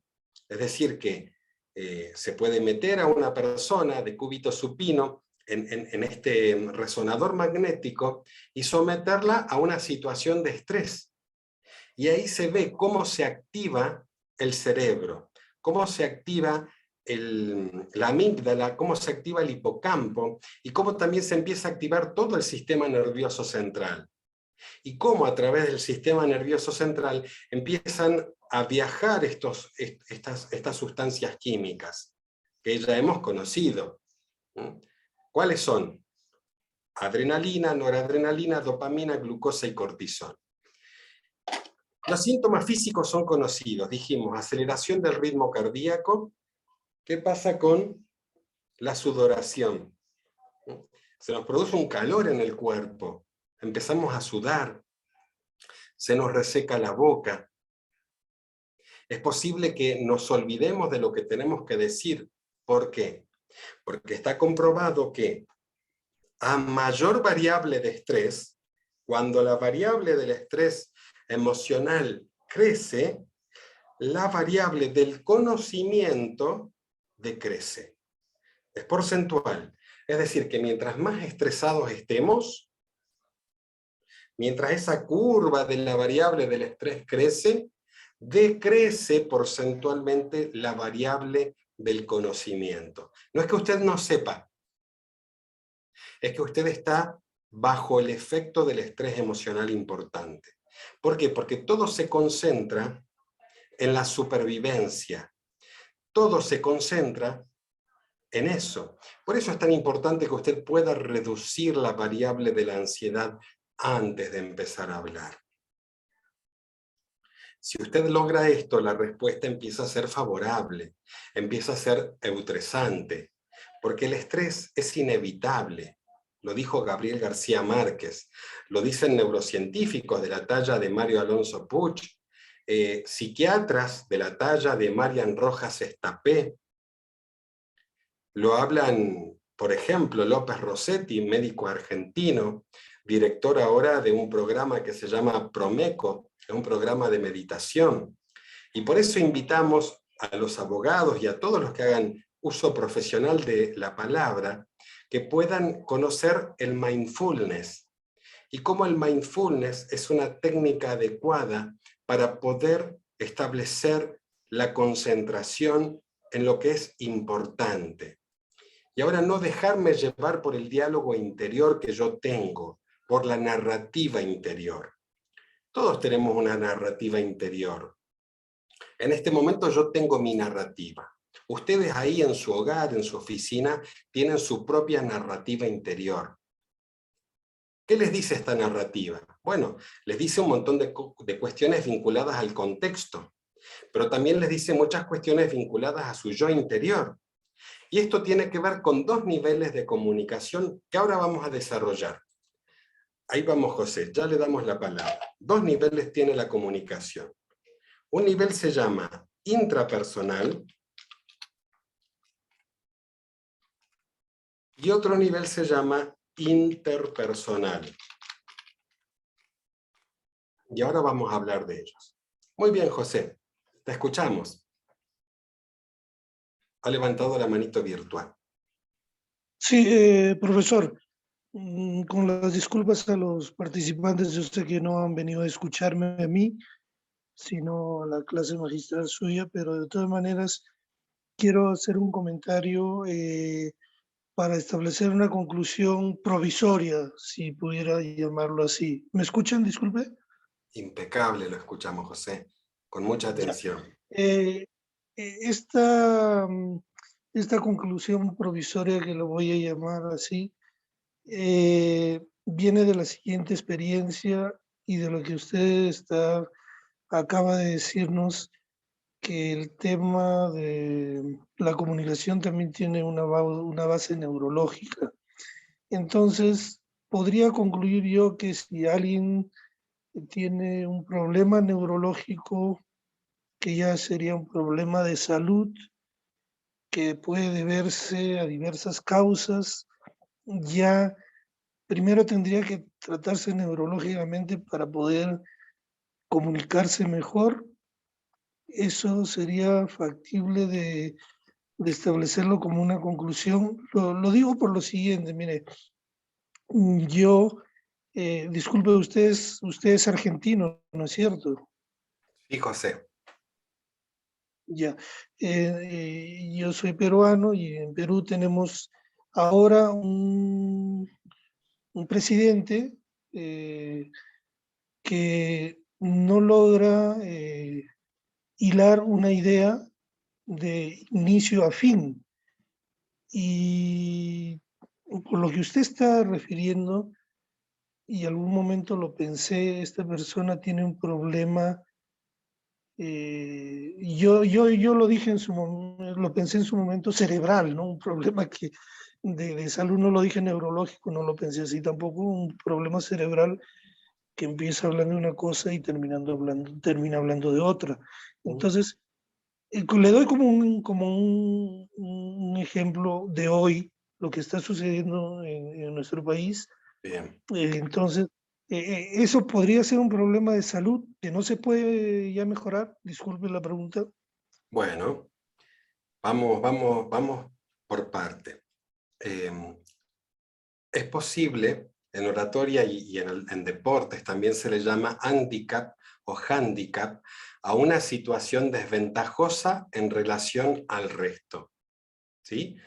Es decir, que se puede meter a una persona de cúbito supino en este resonador magnético y someterla a una situación de estrés. Y ahí se ve cómo se activa el cerebro, cómo se activa la amígdala, cómo se activa el hipocampo y cómo también se empieza a activar todo el sistema nervioso central. Y cómo a través del sistema nervioso central empiezan a viajar estas sustancias químicas que ya hemos conocido. ¿Cuáles son? Adrenalina, noradrenalina, dopamina, glucosa y cortisol. Los síntomas físicos son conocidos, dijimos, aceleración del ritmo cardíaco. ¿Qué pasa con la sudoración? Se nos produce un calor en el cuerpo, empezamos a sudar, se nos reseca la boca. Es posible que nos olvidemos de lo que tenemos que decir. ¿Por qué? Porque está comprobado que a mayor variable de estrés, cuando la variable del estrés emocional crece, la variable del conocimiento decrece. Es porcentual. Es decir, que mientras más estresados estemos, mientras esa curva de la variable del estrés crece, decrece porcentualmente la variable del conocimiento. No es que usted no sepa, es que usted está bajo el efecto del estrés emocional importante. ¿Por qué? Porque todo se concentra en la supervivencia. Todo se concentra en eso. Por eso es tan importante que usted pueda reducir la variable de la ansiedad antes de empezar a hablar. Si usted logra esto, la respuesta empieza a ser favorable, empieza a ser eutresante, porque el estrés es inevitable. Lo dijo Gabriel García Márquez, lo dicen neurocientíficos de la talla de Mario Alonso Puig, psiquiatras de la talla de Marian Rojas Estapé. Lo hablan, por ejemplo, López Rossetti, médico argentino, director ahora de un programa que se llama Promeco, es un programa de meditación. Y por eso invitamos a los abogados y a todos los que hagan uso profesional de la palabra, que puedan conocer el mindfulness. Y cómo el mindfulness es una técnica adecuada para poder establecer la concentración en lo que es importante. Y ahora no dejarme llevar por el diálogo interior que yo tengo, por la narrativa interior. Todos tenemos una narrativa interior. En este momento yo tengo mi narrativa. Ustedes ahí en su hogar, en su oficina, tienen su propia narrativa interior. ¿Qué les dice esta narrativa? Bueno, les dice un montón de cuestiones vinculadas al contexto, pero también les dice muchas cuestiones vinculadas a su yo interior. Y esto tiene que ver con dos niveles de comunicación que ahora vamos a desarrollar. Ahí vamos, José, ya le damos la palabra. Dos niveles tiene la comunicación. Un nivel se llama intrapersonal y otro nivel se llama interpersonal. Y ahora vamos a hablar de ellos. Muy bien, José, te escuchamos. Ha levantado la manito virtual. Sí, profesor, con las disculpas a los participantes, yo sé que no han venido a escucharme a mí, sino a la clase magistral suya, pero de todas maneras quiero hacer un comentario para establecer una conclusión provisoria, si pudiera llamarlo así. ¿Me escuchan? Disculpe. Impecable, lo escuchamos, José, con mucha atención. Esta conclusión provisoria, que lo voy a llamar así, viene de la siguiente experiencia y de lo que usted acaba de decirnos, que el tema de la comunicación también tiene una base neurológica. Entonces, podría concluir yo que si alguien tiene un problema neurológico, que ya sería un problema de salud, que puede deberse a diversas causas. Ya primero tendría que tratarse neurológicamente para poder comunicarse mejor. Eso sería factible de establecerlo como una conclusión. Lo digo por lo siguiente, mire, yo, disculpe, usted es argentino, ¿no es cierto? Sí, José. Ya, yo soy peruano y en Perú tenemos ahora un presidente que no logra hilar una idea de inicio a fin. Y por lo que usted está refiriendo, y algún momento lo pensé, esta persona tiene un problema. Yo lo dije en lo pensé en su momento cerebral, ¿no? Un problema que de salud, no lo dije neurológico, no lo pensé así tampoco, un problema cerebral que empieza hablando de una cosa y termina hablando de otra. Entonces, le doy como un ejemplo de hoy, lo que está sucediendo en nuestro país. Bien. Entonces, ¿eso podría ser un problema de salud que no se puede ya mejorar? Disculpe la pregunta. Bueno, vamos por parte. Es posible, en oratoria y en deportes también se le llama handicap o handicap, a una situación desventajosa en relación al resto. ¿Sí?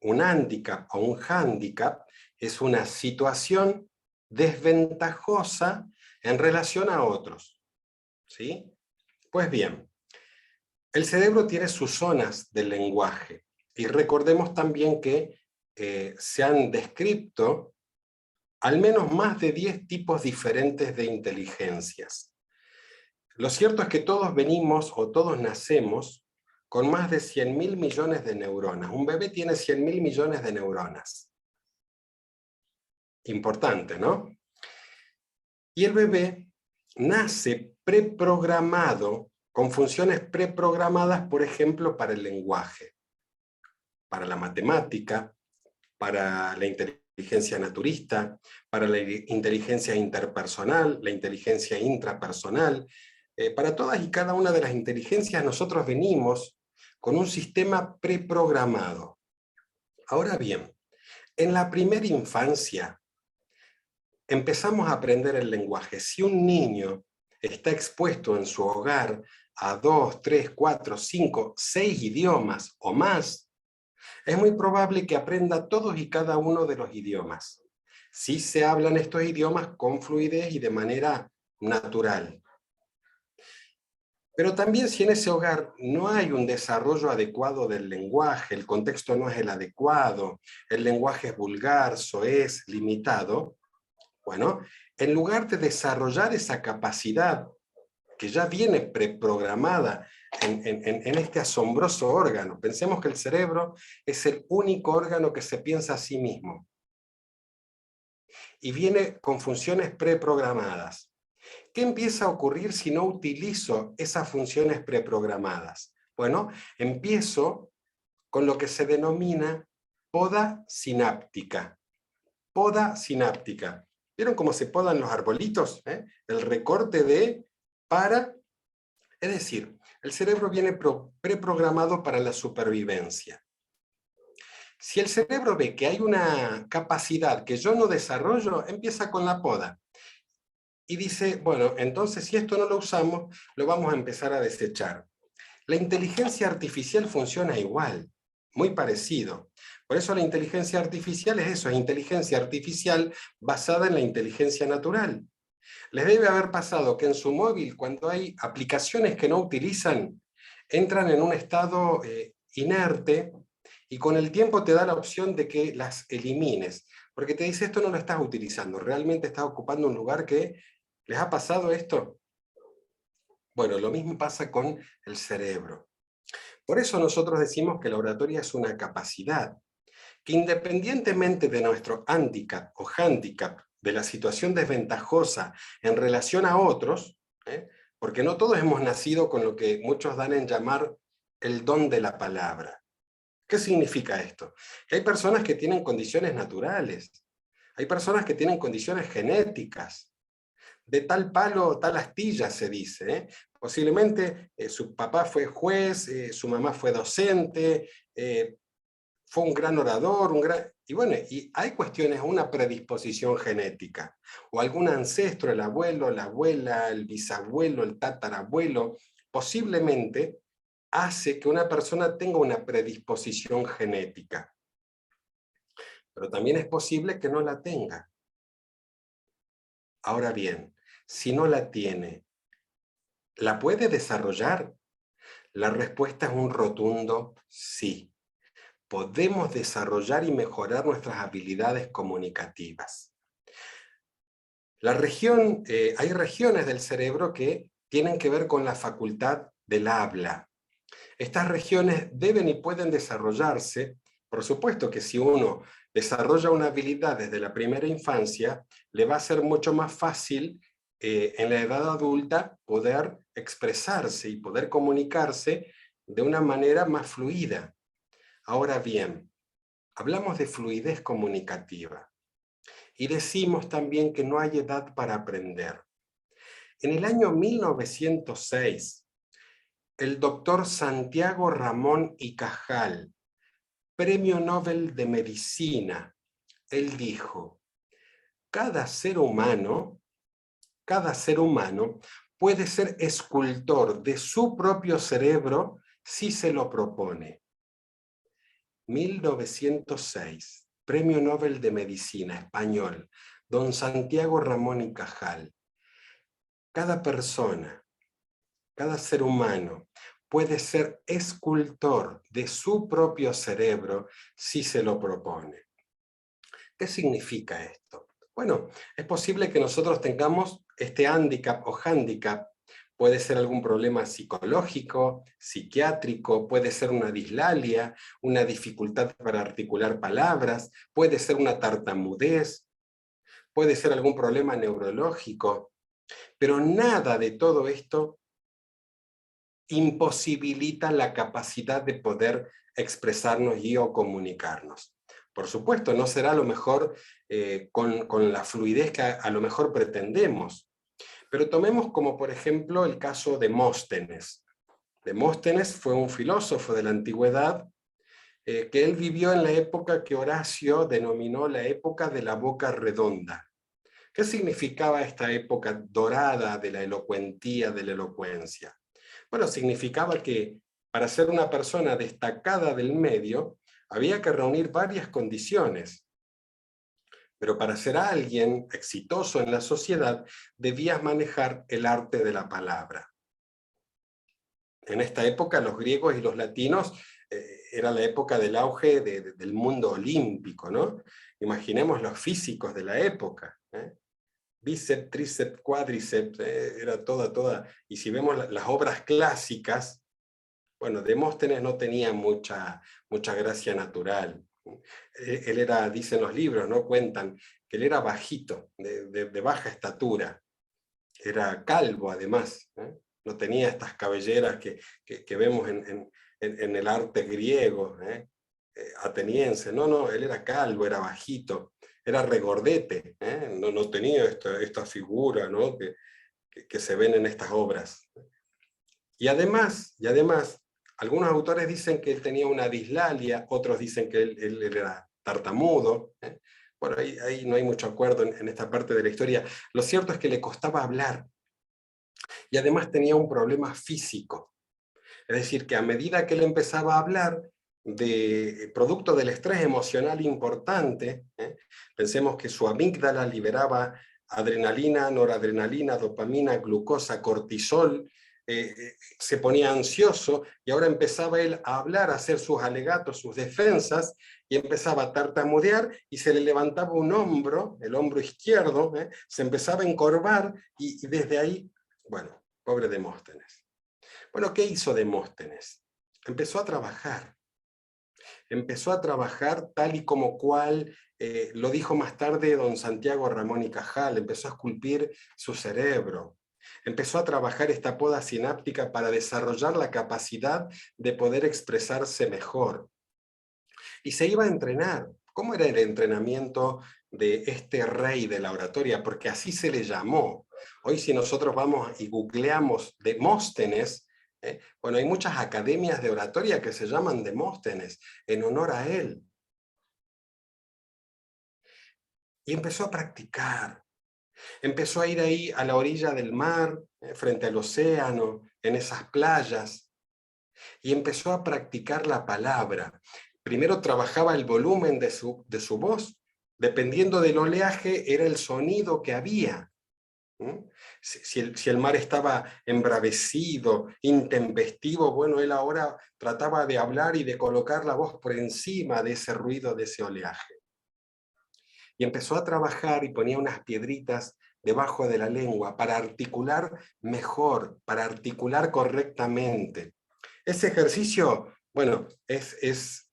Un handicap o un handicap es una situación desventajosa en relación a otros. ¿Sí? Pues bien, el cerebro tiene sus zonas del lenguaje y recordemos también que se han descrito al menos más de 10 tipos diferentes de inteligencias. Lo cierto es que todos venimos o todos nacemos con más de 100.000 millones de neuronas. Un bebé tiene 100.000 millones de neuronas. Importante, ¿no? Y el bebé nace preprogramado, con funciones preprogramadas, por ejemplo, para el lenguaje, para la matemática, para la inteligencia naturista, para la inteligencia interpersonal, la inteligencia intrapersonal. Para todas y cada una de las inteligencias nosotros venimos con un sistema preprogramado. Ahora bien, en la primera infancia empezamos a aprender el lenguaje. Si un niño está expuesto en su hogar a 2, 3, 4, 5, 6 idiomas o más, es muy probable que aprenda todos y cada uno de los idiomas. Si se hablan estos idiomas con fluidez y de manera natural. Pero también si en ese hogar no hay un desarrollo adecuado del lenguaje, el contexto no es el adecuado, el lenguaje es vulgar, soez, limitado, bueno, en lugar de desarrollar esa capacidad que ya viene preprogramada en este asombroso órgano. Pensemos que el cerebro es el único órgano que se piensa a sí mismo. Y viene con funciones preprogramadas. ¿Qué empieza a ocurrir si no utilizo esas funciones preprogramadas? Bueno, empiezo con lo que se denomina poda sináptica. Poda sináptica. ¿Vieron cómo se podan los arbolitos? El recorte de para. Es decir, el cerebro viene preprogramado para la supervivencia. Si el cerebro ve que hay una capacidad que yo no desarrollo, empieza con la poda. Y dice, bueno, entonces si esto no lo usamos, lo vamos a empezar a desechar. La inteligencia artificial funciona igual, muy parecido. Por eso la inteligencia artificial es eso, es inteligencia artificial basada en la inteligencia natural. Les debe haber pasado que en su móvil, cuando hay aplicaciones que no utilizan, entran en un estado inerte y con el tiempo te da la opción de que las elimines, porque te dice esto no lo estás utilizando, realmente estás ocupando un lugar que... ¿Les ha pasado esto? Bueno, lo mismo pasa con el cerebro. Por eso nosotros decimos que la oratoria es una capacidad, que independientemente de nuestro handicap o handicap, de la situación desventajosa en relación a otros, porque no todos hemos nacido con lo que muchos dan en llamar el don de la palabra. ¿Qué significa esto? Que hay personas que tienen condiciones naturales, hay personas que tienen condiciones genéticas, de tal palo, tal astilla se dice, ¿eh? Posiblemente su papá fue juez, su mamá fue docente, fue un gran orador, y bueno, y hay cuestiones, una predisposición genética, o algún ancestro, el abuelo, la abuela, el bisabuelo, el tatarabuelo, posiblemente hace que una persona tenga una predisposición genética. Pero también es posible que no la tenga. Ahora bien, si no la tiene, ¿la puede desarrollar? La respuesta es un rotundo sí. Podemos desarrollar y mejorar nuestras habilidades comunicativas. Hay regiones del cerebro que tienen que ver con la facultad del habla. Estas regiones deben y pueden desarrollarse. Por supuesto que si uno desarrolla una habilidad desde la primera infancia, le va a ser mucho más fácil en la edad adulta poder expresarse y poder comunicarse de una manera más fluida. Ahora bien, hablamos de fluidez comunicativa y decimos también que no hay edad para aprender. En el año 1906, el doctor Santiago Ramón y Cajal, Premio Nobel de Medicina, él dijo, cada ser humano puede ser escultor de su propio cerebro si se lo propone. 1906, Premio Nobel de Medicina, español, don Santiago Ramón y Cajal. Cada persona, cada ser humano, puede ser escultor de su propio cerebro si se lo propone. ¿Qué significa esto? Bueno, es posible que nosotros tengamos este hándicap o hándicap. Puede ser algún problema psicológico, psiquiátrico, puede ser una dislalia, una dificultad para articular palabras, puede ser una tartamudez, puede ser algún problema neurológico, pero nada de todo esto imposibilita la capacidad de poder expresarnos y o comunicarnos. Por supuesto, no será a lo mejor con la fluidez que a lo mejor pretendemos, pero tomemos como por ejemplo el caso de Demóstenes. Demóstenes fue un filósofo de la antigüedad que él vivió en la época que Horacio denominó la época de la boca redonda. ¿Qué significaba esta época dorada de la elocuentía, de la elocuencia? Bueno, significaba que para ser una persona destacada del medio había que reunir varias condiciones. Pero para ser alguien exitoso en la sociedad, debías manejar el arte de la palabra. En esta época, los griegos y los latinos era la época del auge del mundo olímpico, ¿no? Imaginemos los físicos de la época, ¿eh? Bíceps, tríceps, cuádriceps, era toda. Y si vemos las obras clásicas, bueno, Demóstenes no tenía mucha gracia natural. Él era, dicen los libros, ¿no? Cuentan que él era bajito, de baja estatura. Era calvo además, ¿eh? No tenía estas cabelleras que vemos en el arte griego, ateniense. No, él era calvo, era bajito, era regordete, no tenía esta figura, ¿no? que se ven en estas obras. Y además, algunos autores dicen que él tenía una dislalia, otros dicen que él era tartamudo. Bueno, ahí no hay mucho acuerdo en esta parte de la historia. Lo cierto es que le costaba hablar. Y además tenía un problema físico. Es decir, que a medida que él empezaba a hablar, producto del estrés emocional importante, pensemos que su amígdala liberaba adrenalina, noradrenalina, dopamina, glucosa, cortisol, se ponía ansioso y ahora empezaba él a hablar, a hacer sus alegatos, sus defensas, y empezaba a tartamudear y se le levantaba un hombro, el hombro izquierdo, se empezaba a encorvar y desde ahí, bueno, pobre Demóstenes. Bueno, ¿qué hizo Demóstenes? Empezó a trabajar tal y como cual lo dijo más tarde don Santiago Ramón y Cajal, empezó a esculpir su cerebro, empezó a trabajar esta poda sináptica para desarrollar la capacidad de poder expresarse mejor. y se iba a entrenar. ¿Cómo era el entrenamiento de este rey de la oratoria? Porque así se le llamó. Hoy si nosotros vamos y googleamos Demóstenes, bueno, hay muchas academias de oratoria que se llaman Demóstenes, en honor a él. Y empezó a practicar. Empezó a ir ahí a la orilla del mar, frente al océano, en esas playas, y empezó a practicar la palabra. Primero trabajaba el volumen de su voz, dependiendo del oleaje era el sonido que había. Si el mar estaba embravecido, intempestivo, bueno, él ahora trataba de hablar y de colocar la voz por encima de ese ruido, de ese oleaje. Y empezó a trabajar y ponía unas piedritas debajo de la lengua para articular mejor, para articular correctamente. Ese ejercicio, bueno, es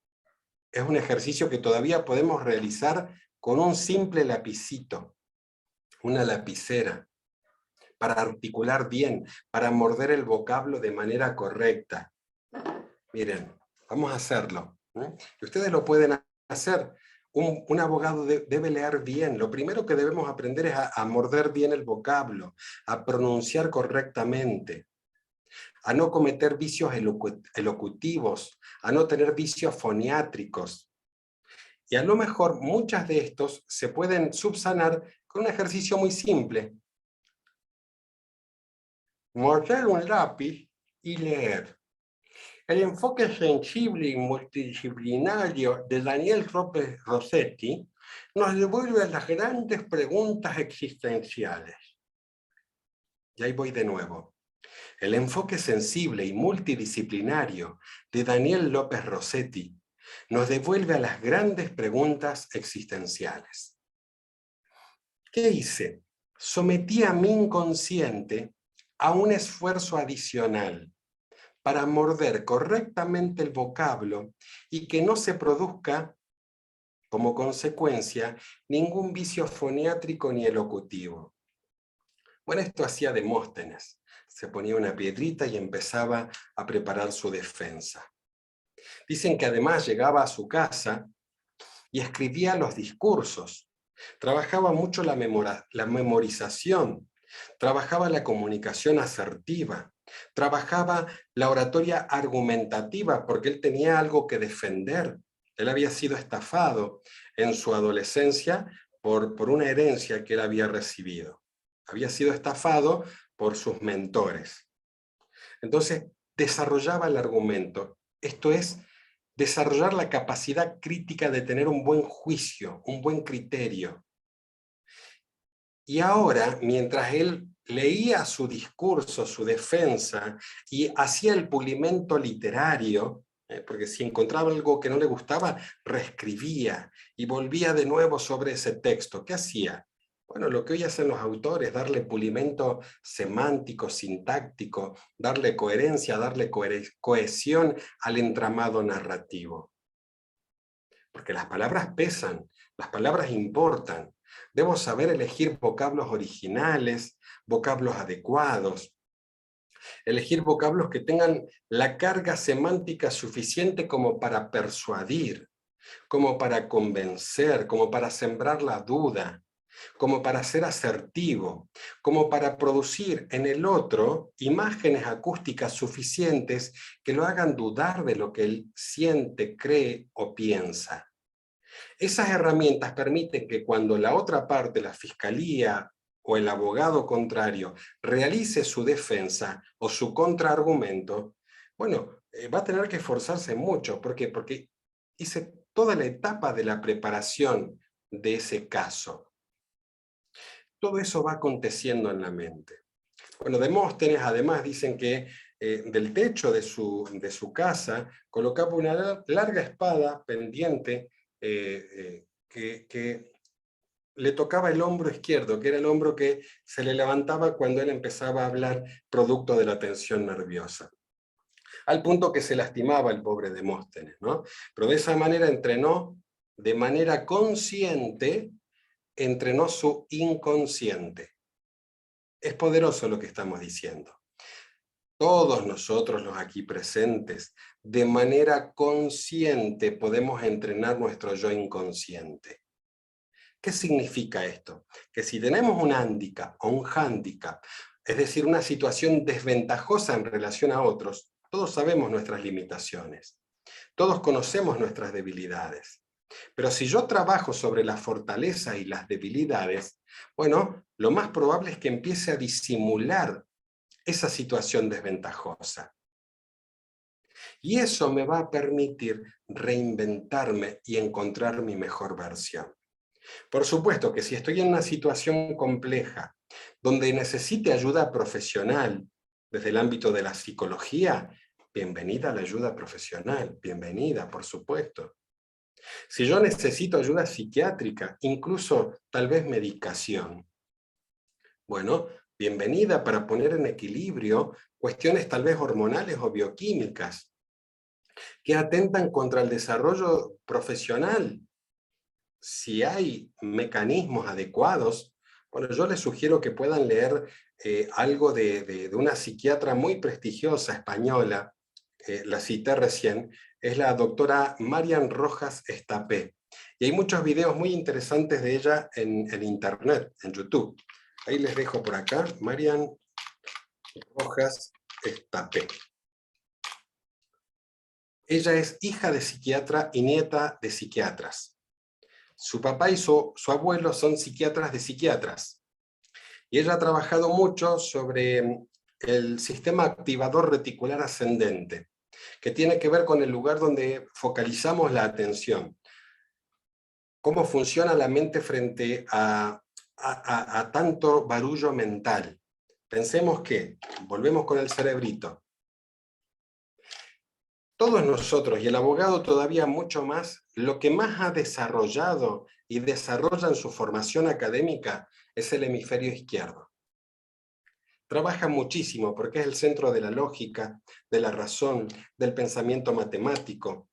un ejercicio que todavía podemos realizar con un simple lapicito, una lapicera, para articular bien, para morder el vocablo de manera correcta. Miren, vamos a hacerlo. Y ustedes lo pueden hacer. Un abogado debe leer bien. Lo primero que debemos aprender es a morder bien el vocablo, a pronunciar correctamente, a no cometer vicios elocutivos, a no tener vicios foniátricos. Y a lo mejor muchas de estos se pueden subsanar con un ejercicio muy simple. Morder un lápiz y leer. El enfoque sensible y multidisciplinario de Daniel López Rossetti nos devuelve a las grandes preguntas existenciales. Y ahí voy de nuevo. El enfoque sensible y multidisciplinario de Daniel López Rossetti nos devuelve a las grandes preguntas existenciales. ¿Qué hice? Sometí a mi inconsciente a un esfuerzo adicional para morder correctamente el vocablo y que no se produzca, como consecuencia, ningún vicio foniátrico ni elocutivo. Bueno, esto hacía Demóstenes. Se ponía una piedrita y empezaba a preparar su defensa. Dicen que además llegaba a su casa y escribía los discursos. Trabajaba mucho la memorización, trabajaba la comunicación asertiva, trabajaba la oratoria argumentativa porque él tenía algo que defender. Él había sido estafado en su adolescencia por una herencia que él había recibido. Había sido estafado por sus mentores. Entonces, desarrollaba el argumento. Esto es, desarrollar la capacidad crítica de tener un buen juicio, un buen criterio. Y ahora, mientras él leía su discurso, su defensa, y hacía el pulimento literario, porque si encontraba algo que no le gustaba, reescribía y volvía de nuevo sobre ese texto. ¿Qué hacía? Bueno, lo que hoy hacen los autores, darle pulimento semántico, sintáctico, darle coherencia, darle cohesión al entramado narrativo. Porque las palabras pesan, las palabras importan. Debo saber elegir vocablos originales, vocablos adecuados, elegir vocablos que tengan la carga semántica suficiente como para persuadir, como para convencer, como para sembrar la duda, como para ser asertivo, como para producir en el otro imágenes acústicas suficientes que lo hagan dudar de lo que él siente, cree o piensa. Esas herramientas permiten que cuando la otra parte, la fiscalía o el abogado contrario, realice su defensa o su contraargumento, bueno, va a tener que esforzarse mucho. ¿Por qué? Porque hice toda la etapa de la preparación de ese caso. Todo eso va aconteciendo en la mente. Bueno, Demóstenes además dicen que del techo de su casa colocaba una larga espada pendiente que le tocaba el hombro izquierdo, que era el hombro que se le levantaba cuando él empezaba a hablar producto de la tensión nerviosa. Al punto que se lastimaba el pobre Demóstenes, ¿no? Pero de esa manera entrenó, de manera consciente, entrenó su inconsciente. Es poderoso lo que estamos diciendo. Todos nosotros, los aquí presentes, de manera consciente podemos entrenar nuestro yo inconsciente. ¿Qué significa esto? Que si tenemos un hándicap o un hándicap, es decir, una situación desventajosa en relación a otros, todos sabemos nuestras limitaciones, todos conocemos nuestras debilidades. Pero si yo trabajo sobre las fortalezas y las debilidades, bueno, lo más probable es que empiece a disimular esa situación desventajosa. Y eso me va a permitir reinventarme y encontrar mi mejor versión. Por supuesto que si estoy en una situación compleja, donde necesite ayuda profesional desde el ámbito de la psicología, bienvenida a la ayuda profesional, bienvenida, por supuesto. Si yo necesito ayuda psiquiátrica, incluso tal vez medicación, bueno, bienvenida para poner en equilibrio cuestiones tal vez hormonales o bioquímicas que atentan contra el desarrollo profesional. Si hay mecanismos adecuados, bueno, yo les sugiero que puedan leer algo de una psiquiatra muy prestigiosa española, la cité recién, es la doctora Marian Rojas Estapé. Y hay muchos videos muy interesantes de ella en internet, en YouTube. Ahí les dejo por acá, Marian Rojas Estapé. Ella es hija de psiquiatra y nieta de psiquiatras. Su papá y su abuelo son psiquiatras de psiquiatras. Y ella ha trabajado mucho sobre el sistema activador reticular ascendente, que tiene que ver con el lugar donde focalizamos la atención. Cómo funciona la mente frente a tanto barullo mental. Pensemos que, volvemos con el cerebrito, todos nosotros, y el abogado todavía mucho más, lo que más ha desarrollado y desarrolla en su formación académica es el hemisferio izquierdo. Trabaja muchísimo porque es el centro de la lógica, de la razón, del pensamiento matemático.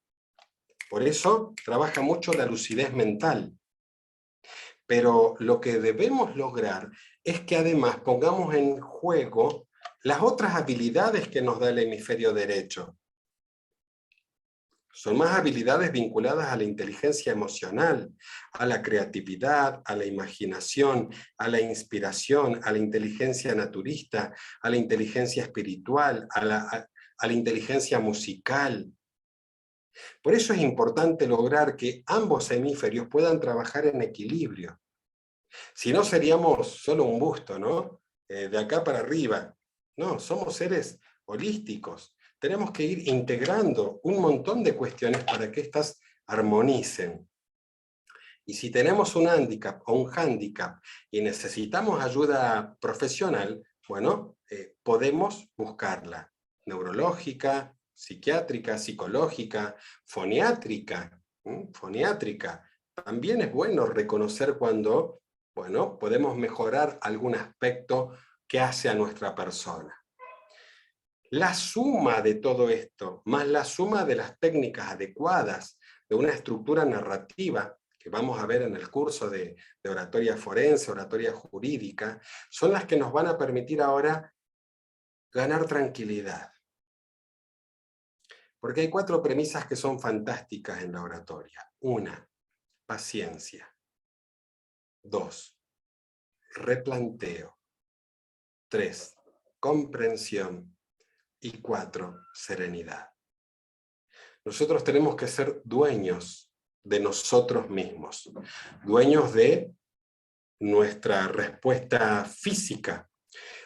Por eso trabaja mucho la lucidez mental. Pero lo que debemos lograr es que además pongamos en juego las otras habilidades que nos da el hemisferio derecho. Son más habilidades vinculadas a la inteligencia emocional, a la creatividad, a la imaginación, a la inspiración, a la inteligencia naturista, a la inteligencia espiritual, a la inteligencia musical. Por eso es importante lograr que ambos hemisferios puedan trabajar en equilibrio. Si no, seríamos solo un busto, ¿no? De acá para arriba. No, somos seres holísticos. Tenemos que ir integrando un montón de cuestiones para que éstas armonicen. Y si tenemos un hándicap o un hándicap y necesitamos ayuda profesional, bueno, podemos buscarla. Neurológica, psiquiátrica, psicológica, foniátrica. Foniátrica. También es bueno reconocer cuando, bueno, podemos mejorar algún aspecto que hace a nuestra persona. La suma de todo esto, más la suma de las técnicas adecuadas, de una estructura narrativa, que vamos a ver en el curso de oratoria forense, oratoria jurídica, son las que nos van a permitir ahora ganar tranquilidad. Porque hay 4 premisas que son fantásticas en la oratoria. 1, paciencia. 2, replanteo. 3, comprensión. Y 4, serenidad. Nosotros tenemos que ser dueños de nosotros mismos, dueños de nuestra respuesta física,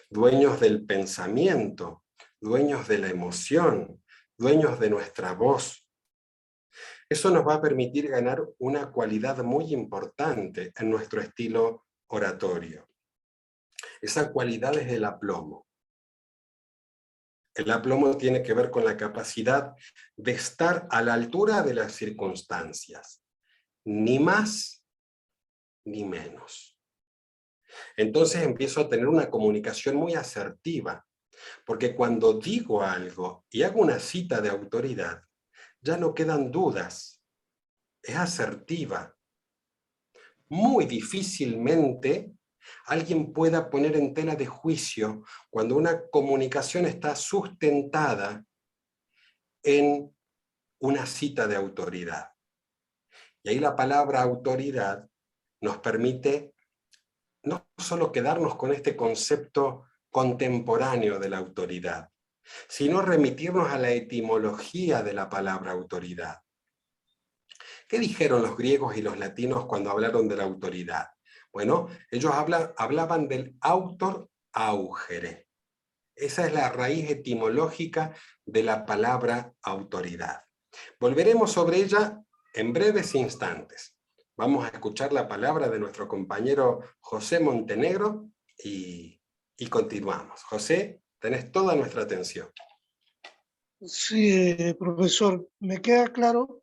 dueños del pensamiento, dueños de la emoción, dueños de nuestra voz. Eso nos va a permitir ganar una cualidad muy importante en nuestro estilo oratorio. Esa cualidad es el aplomo. El aplomo tiene que ver con la capacidad de estar a la altura de las circunstancias, ni más ni menos. Entonces empiezo a tener una comunicación muy asertiva, porque cuando digo algo y hago una cita de autoridad, ya no quedan dudas, es asertiva. Muy difícilmente alguien pueda poner en tela de juicio cuando una comunicación está sustentada en una cita de autoridad. Y ahí la palabra autoridad nos permite no solo quedarnos con este concepto contemporáneo de la autoridad, sino remitirnos a la etimología de la palabra autoridad. ¿Qué dijeron los griegos y los latinos cuando hablaron de la autoridad? Bueno, ellos hablaban del autor augere. Esa es la raíz etimológica de la palabra autoridad. Volveremos sobre ella en breves instantes. Vamos a escuchar la palabra de nuestro compañero José Montenegro y continuamos. José, tenés toda nuestra atención. Sí, profesor, me queda claro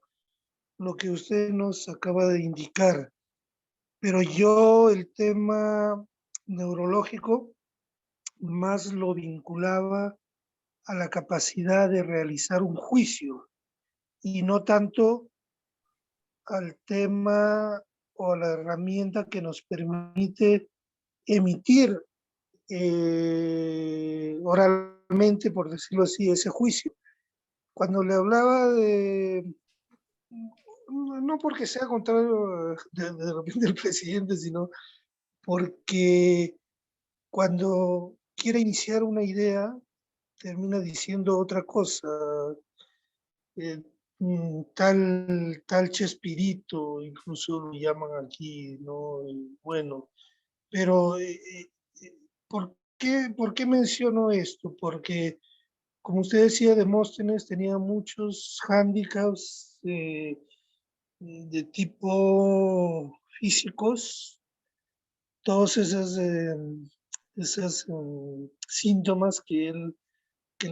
lo que usted nos acaba de indicar, pero yo el tema neurológico más lo vinculaba a la capacidad de realizar un juicio y no tanto al tema o a la herramienta que nos permite emitir oralmente, por decirlo así, ese juicio. Cuando le hablaba de, no porque sea contrario de repente del presidente, sino porque cuando quiere iniciar una idea, termina diciendo otra cosa. Tal Chespirito, incluso lo llaman aquí, ¿no? Bueno, pero ¿por qué menciono esto? Porque, como usted decía, Demóstenes tenía muchos hándicaps de tipo físicos, todos esos síntomas que él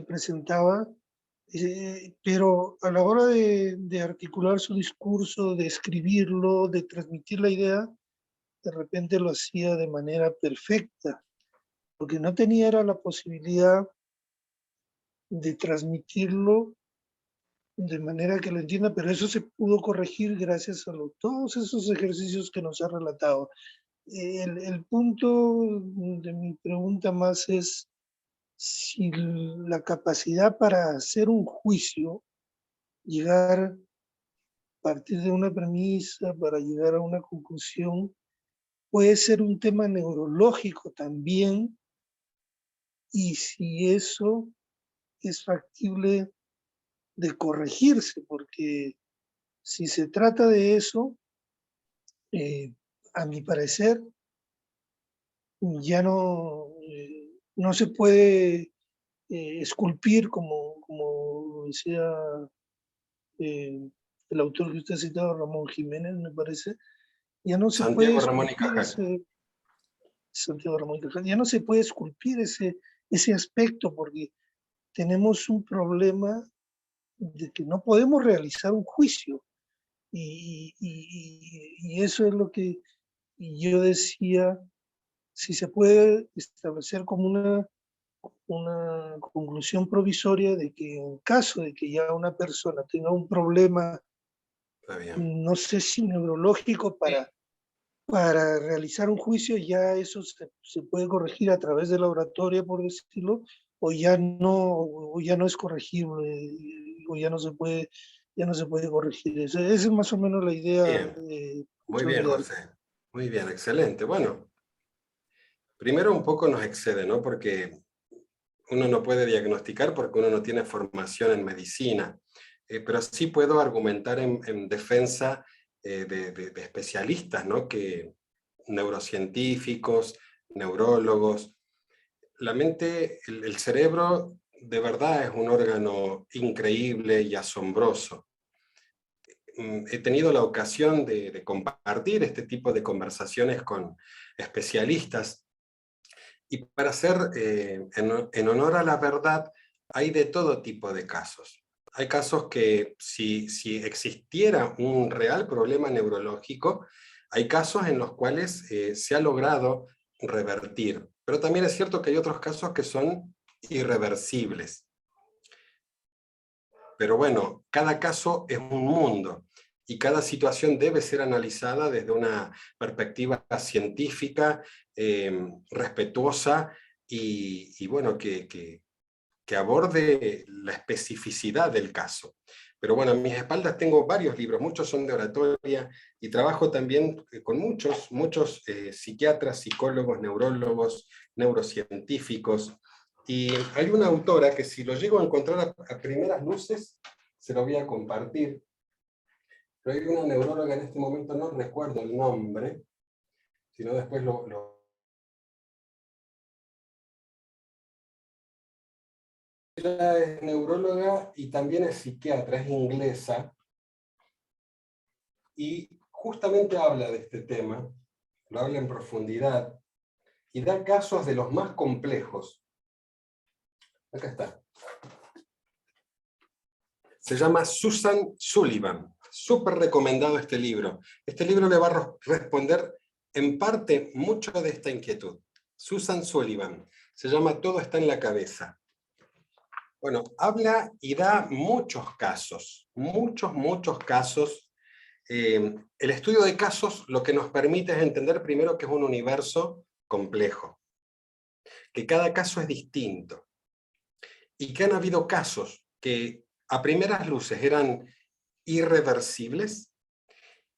presentaba, pero a la hora de articular su discurso, de escribirlo, de transmitir la idea, de repente lo hacía de manera perfecta. Lo que no tenía era la posibilidad de transmitirlo de manera que lo entienda, pero eso se pudo corregir gracias a todos esos ejercicios que nos ha relatado. El punto de mi pregunta más es si la capacidad para hacer un juicio, llegar a partir de una premisa para llegar a una conclusión, puede ser un tema neurológico también, y si eso es factible de corregirse, porque si se trata de eso, a mi parecer, ya no se puede esculpir, como decía el autor que usted ha citado, Ramón Jiménez, me parece, ya no se puede Santiago Ramón y esculpir Cajal. Santiago Ramón y Cajal, ya no se puede esculpir ese aspecto, porque tenemos un problema de que no podemos realizar un juicio. Y eso es lo que yo decía, si se puede establecer como una conclusión provisoria de que en caso de que ya una persona tenga un problema, Está bien. no sé si neurológico, para realizar un juicio, ya eso se puede corregir a través de la oratoria, por decirlo, o ya no es corregible, o ya no se puede corregir. Esa es más o menos la idea. Bien, muy bien, José. Muy bien, excelente. Bueno, primero un poco nos excede, ¿no? Porque uno no puede diagnosticar porque uno no tiene formación en medicina, pero sí puedo argumentar en defensa de especialistas, ¿no? Neurocientíficos, neurólogos. La mente, el cerebro, de verdad es un órgano increíble y asombroso. He tenido la ocasión de compartir este tipo de conversaciones con especialistas, y para hacer en honor a la verdad, hay de todo tipo de casos. Hay casos que si existiera un real problema neurológico, hay casos en los cuales se ha logrado revertir, pero también es cierto que hay otros casos que son irreversibles. Pero bueno, cada caso es un mundo y cada situación debe ser analizada desde una perspectiva científica, respetuosa y bueno, que aborde la especificidad del caso. pero bueno, en mis espaldas tengo varios libros, muchos son de oratoria, y trabajo también con muchos psiquiatras, psicólogos, neurólogos, neurocientíficos, y hay una autora que si lo llego a encontrar a primeras luces, se lo voy a compartir, pero hay una neuróloga en este momento, no recuerdo el nombre, sino después Ella es neuróloga y también es psiquiatra, es inglesa, y justamente habla de este tema, lo habla en profundidad, y da casos de los más complejos. Acá está. Se llama Susan Sullivan. Súper recomendado este libro. Este libro le va a responder en parte mucho de esta inquietud. Susan Sullivan. Se llama Todo está en la cabeza. Bueno, habla y da muchos casos, muchos casos. El estudio de casos lo que nos permite es entender primero que es un universo complejo, que cada caso es distinto, y que han habido casos que a primeras luces eran irreversibles,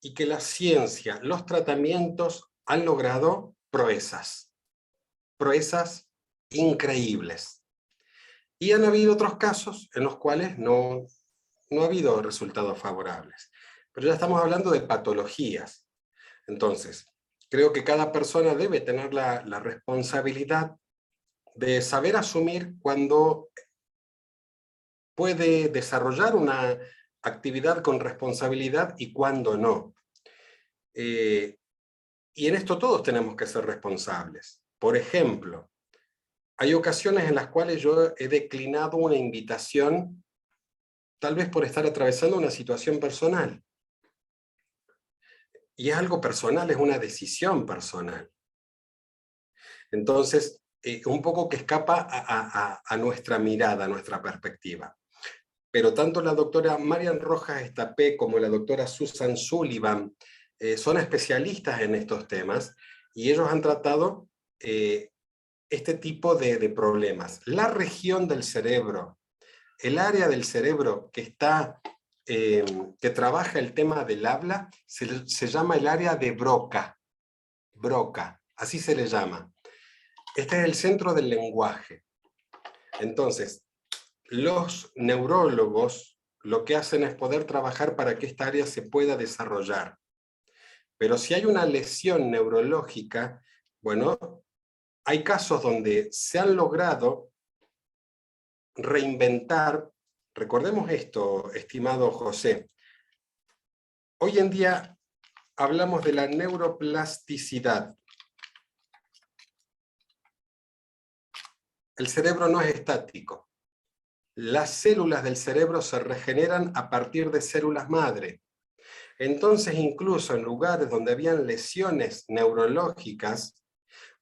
y que la ciencia, los tratamientos han logrado proezas increíbles. Y han habido otros casos en los cuales no ha habido resultados favorables. Pero ya estamos hablando de patologías. Entonces, creo que cada persona debe tener la responsabilidad de saber asumir cuando puede desarrollar una actividad con responsabilidad y cuando no. Y en esto todos tenemos que ser responsables. Por ejemplo, hay ocasiones en las cuales yo he declinado una invitación, tal vez por estar atravesando una situación personal. Y es algo personal, es una decisión personal. Entonces, un poco que escapa a nuestra mirada, a nuestra perspectiva. Pero tanto la doctora Marian Rojas Estapé como la doctora Susan Sullivan son especialistas en estos temas, y ellos han tratado este tipo de problemas. La región del cerebro, el área del cerebro que trabaja el tema del habla, se llama el área de Broca. Broca, así se le llama. Este es el centro del lenguaje. Entonces, los neurólogos lo que hacen es poder trabajar para que esta área se pueda desarrollar. Pero si hay una lesión neurológica, bueno, hay casos donde se han logrado reinventar. Recordemos esto, estimado José. Hoy en día hablamos de la neuroplasticidad. El cerebro no es estático. Las células del cerebro se regeneran a partir de células madre. Entonces, incluso en lugares donde habían lesiones neurológicas,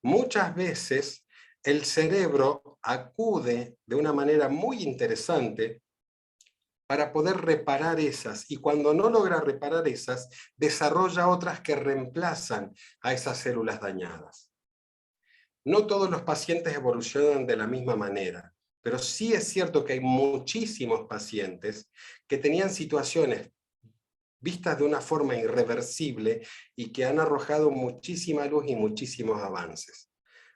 muchas veces el cerebro acude de una manera muy interesante para poder reparar esas, y cuando no logra reparar esas, desarrolla otras que reemplazan a esas células dañadas. No todos los pacientes evolucionan de la misma manera, pero sí es cierto que hay muchísimos pacientes que tenían situaciones vistas de una forma irreversible y que han arrojado muchísima luz y muchísimos avances.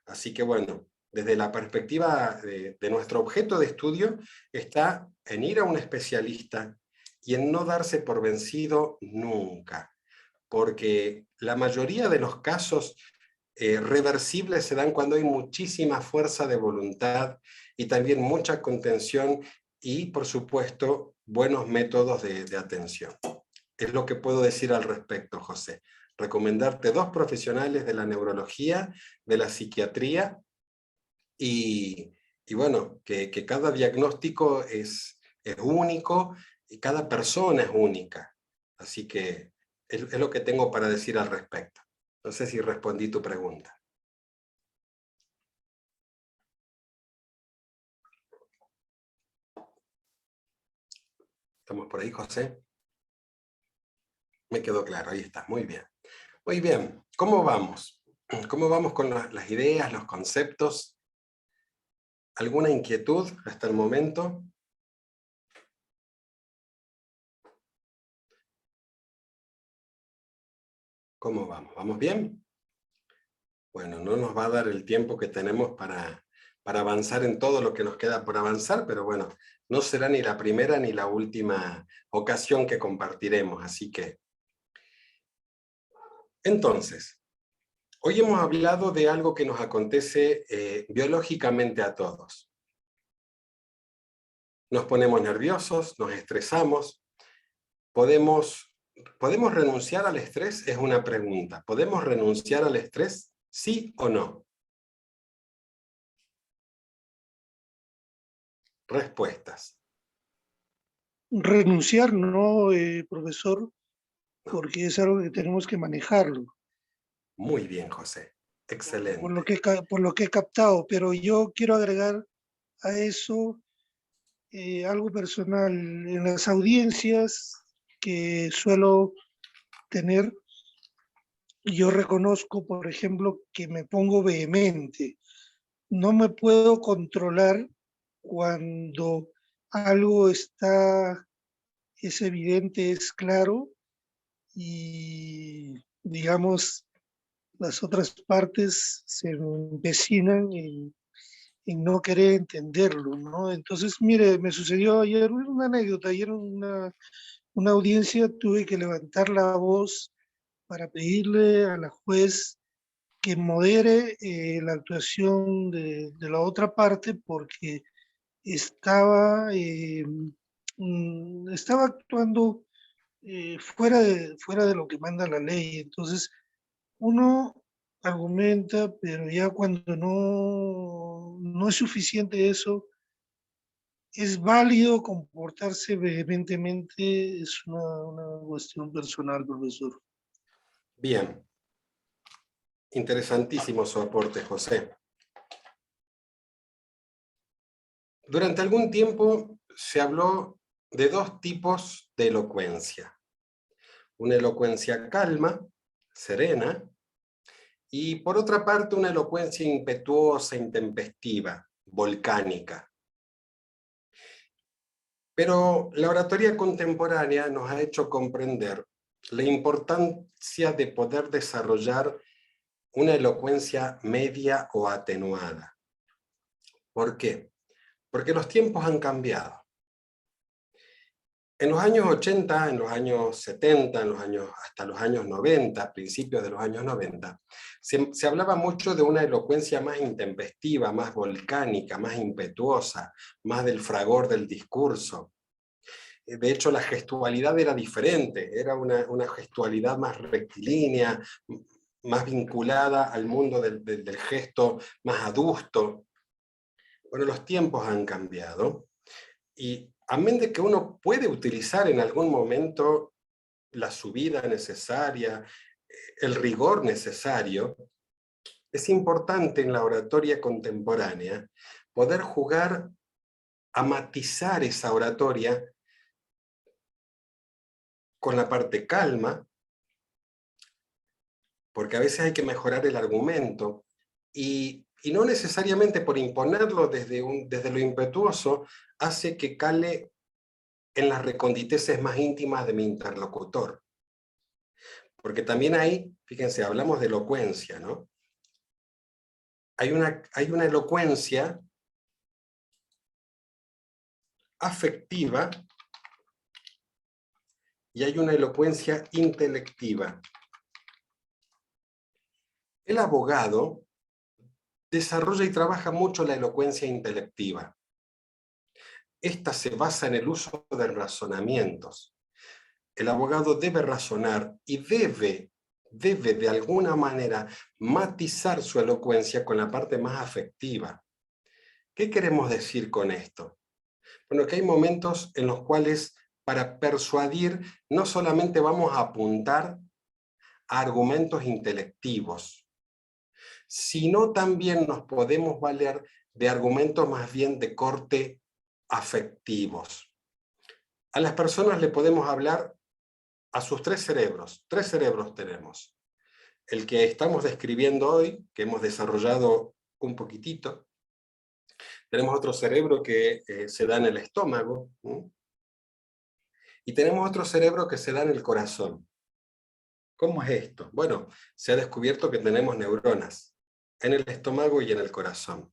Así que bueno, desde la perspectiva de nuestro objeto de estudio está en ir a un especialista y en no darse por vencido nunca, porque la mayoría de los casos reversibles se dan cuando hay muchísima fuerza de voluntad y también mucha contención y, por supuesto, buenos métodos de atención. Es lo que puedo decir al respecto, José. Recomendarte 2 profesionales de la neurología, de la psiquiatría, y bueno, que cada diagnóstico es único y cada persona es única. Así que es lo que tengo para decir al respecto. No sé si respondí tu pregunta. ¿Estamos por ahí, José? Me quedó claro, ahí está, muy bien. Muy bien, ¿cómo vamos? ¿Cómo vamos con las ideas, los conceptos? ¿Alguna inquietud hasta el momento? ¿Cómo vamos? ¿Vamos bien? Bueno, no nos va a dar el tiempo que tenemos para avanzar en todo lo que nos queda por avanzar, pero bueno, no será ni la primera ni la última ocasión que compartiremos, así que... Entonces, hoy hemos hablado de algo que nos acontece biológicamente a todos. Nos ponemos nerviosos, nos estresamos. ¿Podemos renunciar al estrés? Es una pregunta. ¿Podemos renunciar al estrés? ¿Sí o no? Respuestas. Renunciar, no, profesor, porque es algo que tenemos que manejarlo, Muy bien, José. Excelente. por lo que he captado, pero yo quiero agregar a eso algo personal. En las audiencias que suelo tener, yo reconozco, por ejemplo, que me pongo vehemente. No me puedo controlar cuando algo es evidente, es claro, y digamos, las otras partes se empecinan en no querer entenderlo, ¿no? Entonces, mire, me sucedió ayer una anécdota, ayer en una audiencia tuve que levantar la voz para pedirle a la juez que modere la actuación de la otra parte porque estaba, estaba actuando fuera de lo que manda la ley. Entonces, uno argumenta, pero ya cuando no es suficiente eso, es válido comportarse vehementemente, es una cuestión personal, profesor. Bien. Interesantísimo su aporte, José. Durante algún tiempo se habló de dos tipos de elocuencia. Una elocuencia calma, serena, y por otra parte una elocuencia impetuosa, intempestiva, volcánica. Pero la oratoria contemporánea nos ha hecho comprender la importancia de poder desarrollar una elocuencia media o atenuada. ¿Por qué? Porque los tiempos han cambiado. En los años 80, en los años 70, hasta los años 90, principios de los años 90, se hablaba mucho de una elocuencia más intempestiva, más volcánica, más impetuosa, más del fragor del discurso. De hecho, la gestualidad era diferente, era una gestualidad más rectilínea, más vinculada al mundo del gesto más adusto. Bueno, los tiempos han cambiado y a menos de que uno puede utilizar en algún momento la subida necesaria, el rigor necesario, es importante en la oratoria contemporánea poder jugar a matizar esa oratoria con la parte calma, porque a veces hay que mejorar el argumento, y no necesariamente por imponerlo desde lo impetuoso, hace que cale en las reconditeces más íntimas de mi interlocutor. Porque también ahí, fíjense, hablamos de elocuencia, ¿no? Hay una elocuencia afectiva y hay una elocuencia intelectiva. El abogado desarrolla y trabaja mucho la elocuencia intelectiva. Esta se basa en el uso de razonamientos. El abogado debe razonar y debe de alguna manera matizar su elocuencia con la parte más afectiva. ¿Qué queremos decir con esto? Bueno, que hay momentos en los cuales para persuadir no solamente vamos a apuntar a argumentos intelectivos, sino también nos podemos valer de argumentos más bien de corte afectivos. A las personas le podemos hablar a sus tres cerebros tenemos. El que estamos describiendo hoy, que hemos desarrollado un poquitito. Tenemos otro cerebro que se da en el estómago. Y tenemos otro cerebro que se da en el corazón. ¿Cómo es esto? Bueno, se ha descubierto que tenemos neuronas en el estómago y en el corazón.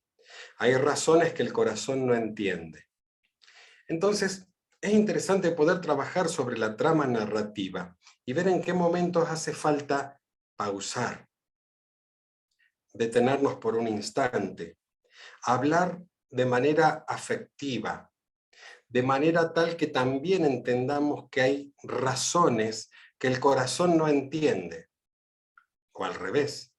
Hay razones que el corazón no entiende. Entonces, es interesante poder trabajar sobre la trama narrativa y ver en qué momentos hace falta pausar, detenernos por un instante, hablar de manera afectiva, de manera tal que también entendamos que hay razones que el corazón no entiende, o al revés.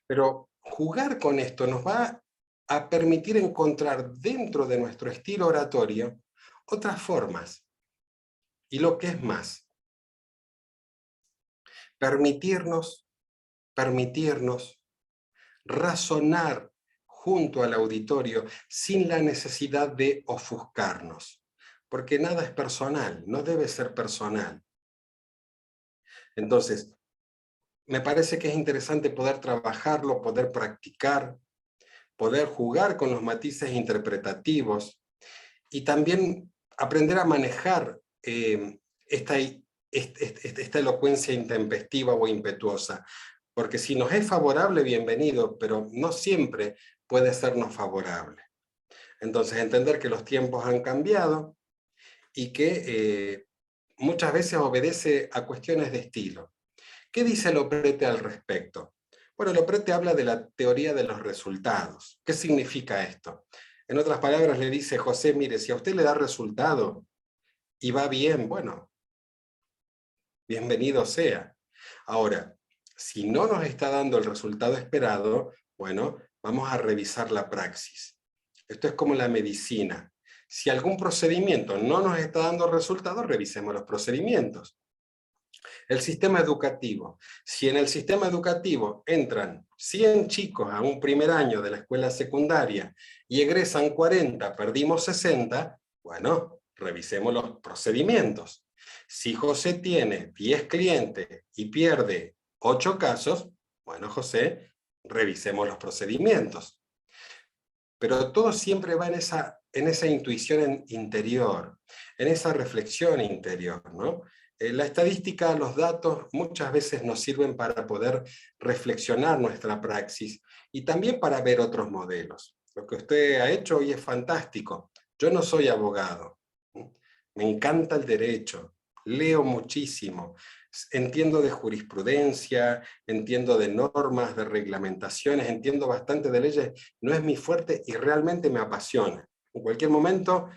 Pero jugar con esto nos va a permitir encontrar dentro de nuestro estilo oratorio otras formas. Y lo que es más, permitirnos razonar junto al auditorio sin la necesidad de ofuscarnos, porque nada es personal, no debe ser personal. Entonces, me parece que es interesante poder trabajarlo, poder practicar, poder jugar con los matices interpretativos y también aprender a manejar esta elocuencia intempestiva o impetuosa. Porque si nos es favorable, bienvenido, pero no siempre puede sernos favorable. Entonces, entender que los tiempos han cambiado y que muchas veces obedece a cuestiones de estilo. ¿Qué dice Loprete al respecto? Bueno, Loprete habla de la teoría de los resultados. ¿Qué significa esto? En otras palabras, le dice José, mire, si a usted le da resultado y va bien, bueno, bienvenido sea. Ahora, si no nos está dando el resultado esperado, bueno, vamos a revisar la praxis. Esto es como la medicina. Si algún procedimiento no nos está dando resultados, revisemos los procedimientos. El sistema educativo. Si en el sistema educativo entran 100 chicos a un primer año de la escuela secundaria y egresan 40, perdimos 60, bueno, revisemos los procedimientos. Si José tiene 10 clientes y pierde 8 casos, bueno, José, revisemos los procedimientos. Pero todo siempre va en esa intuición interior, en esa reflexión interior, ¿no? La estadística, los datos muchas veces nos sirven para poder reflexionar nuestra praxis y también para ver otros modelos. Lo que usted ha hecho hoy es fantástico. Yo no soy abogado, me encanta el derecho, leo muchísimo, entiendo de jurisprudencia, entiendo de normas, de reglamentaciones, entiendo bastante de leyes, no es mi fuerte y realmente me apasiona. En cualquier momento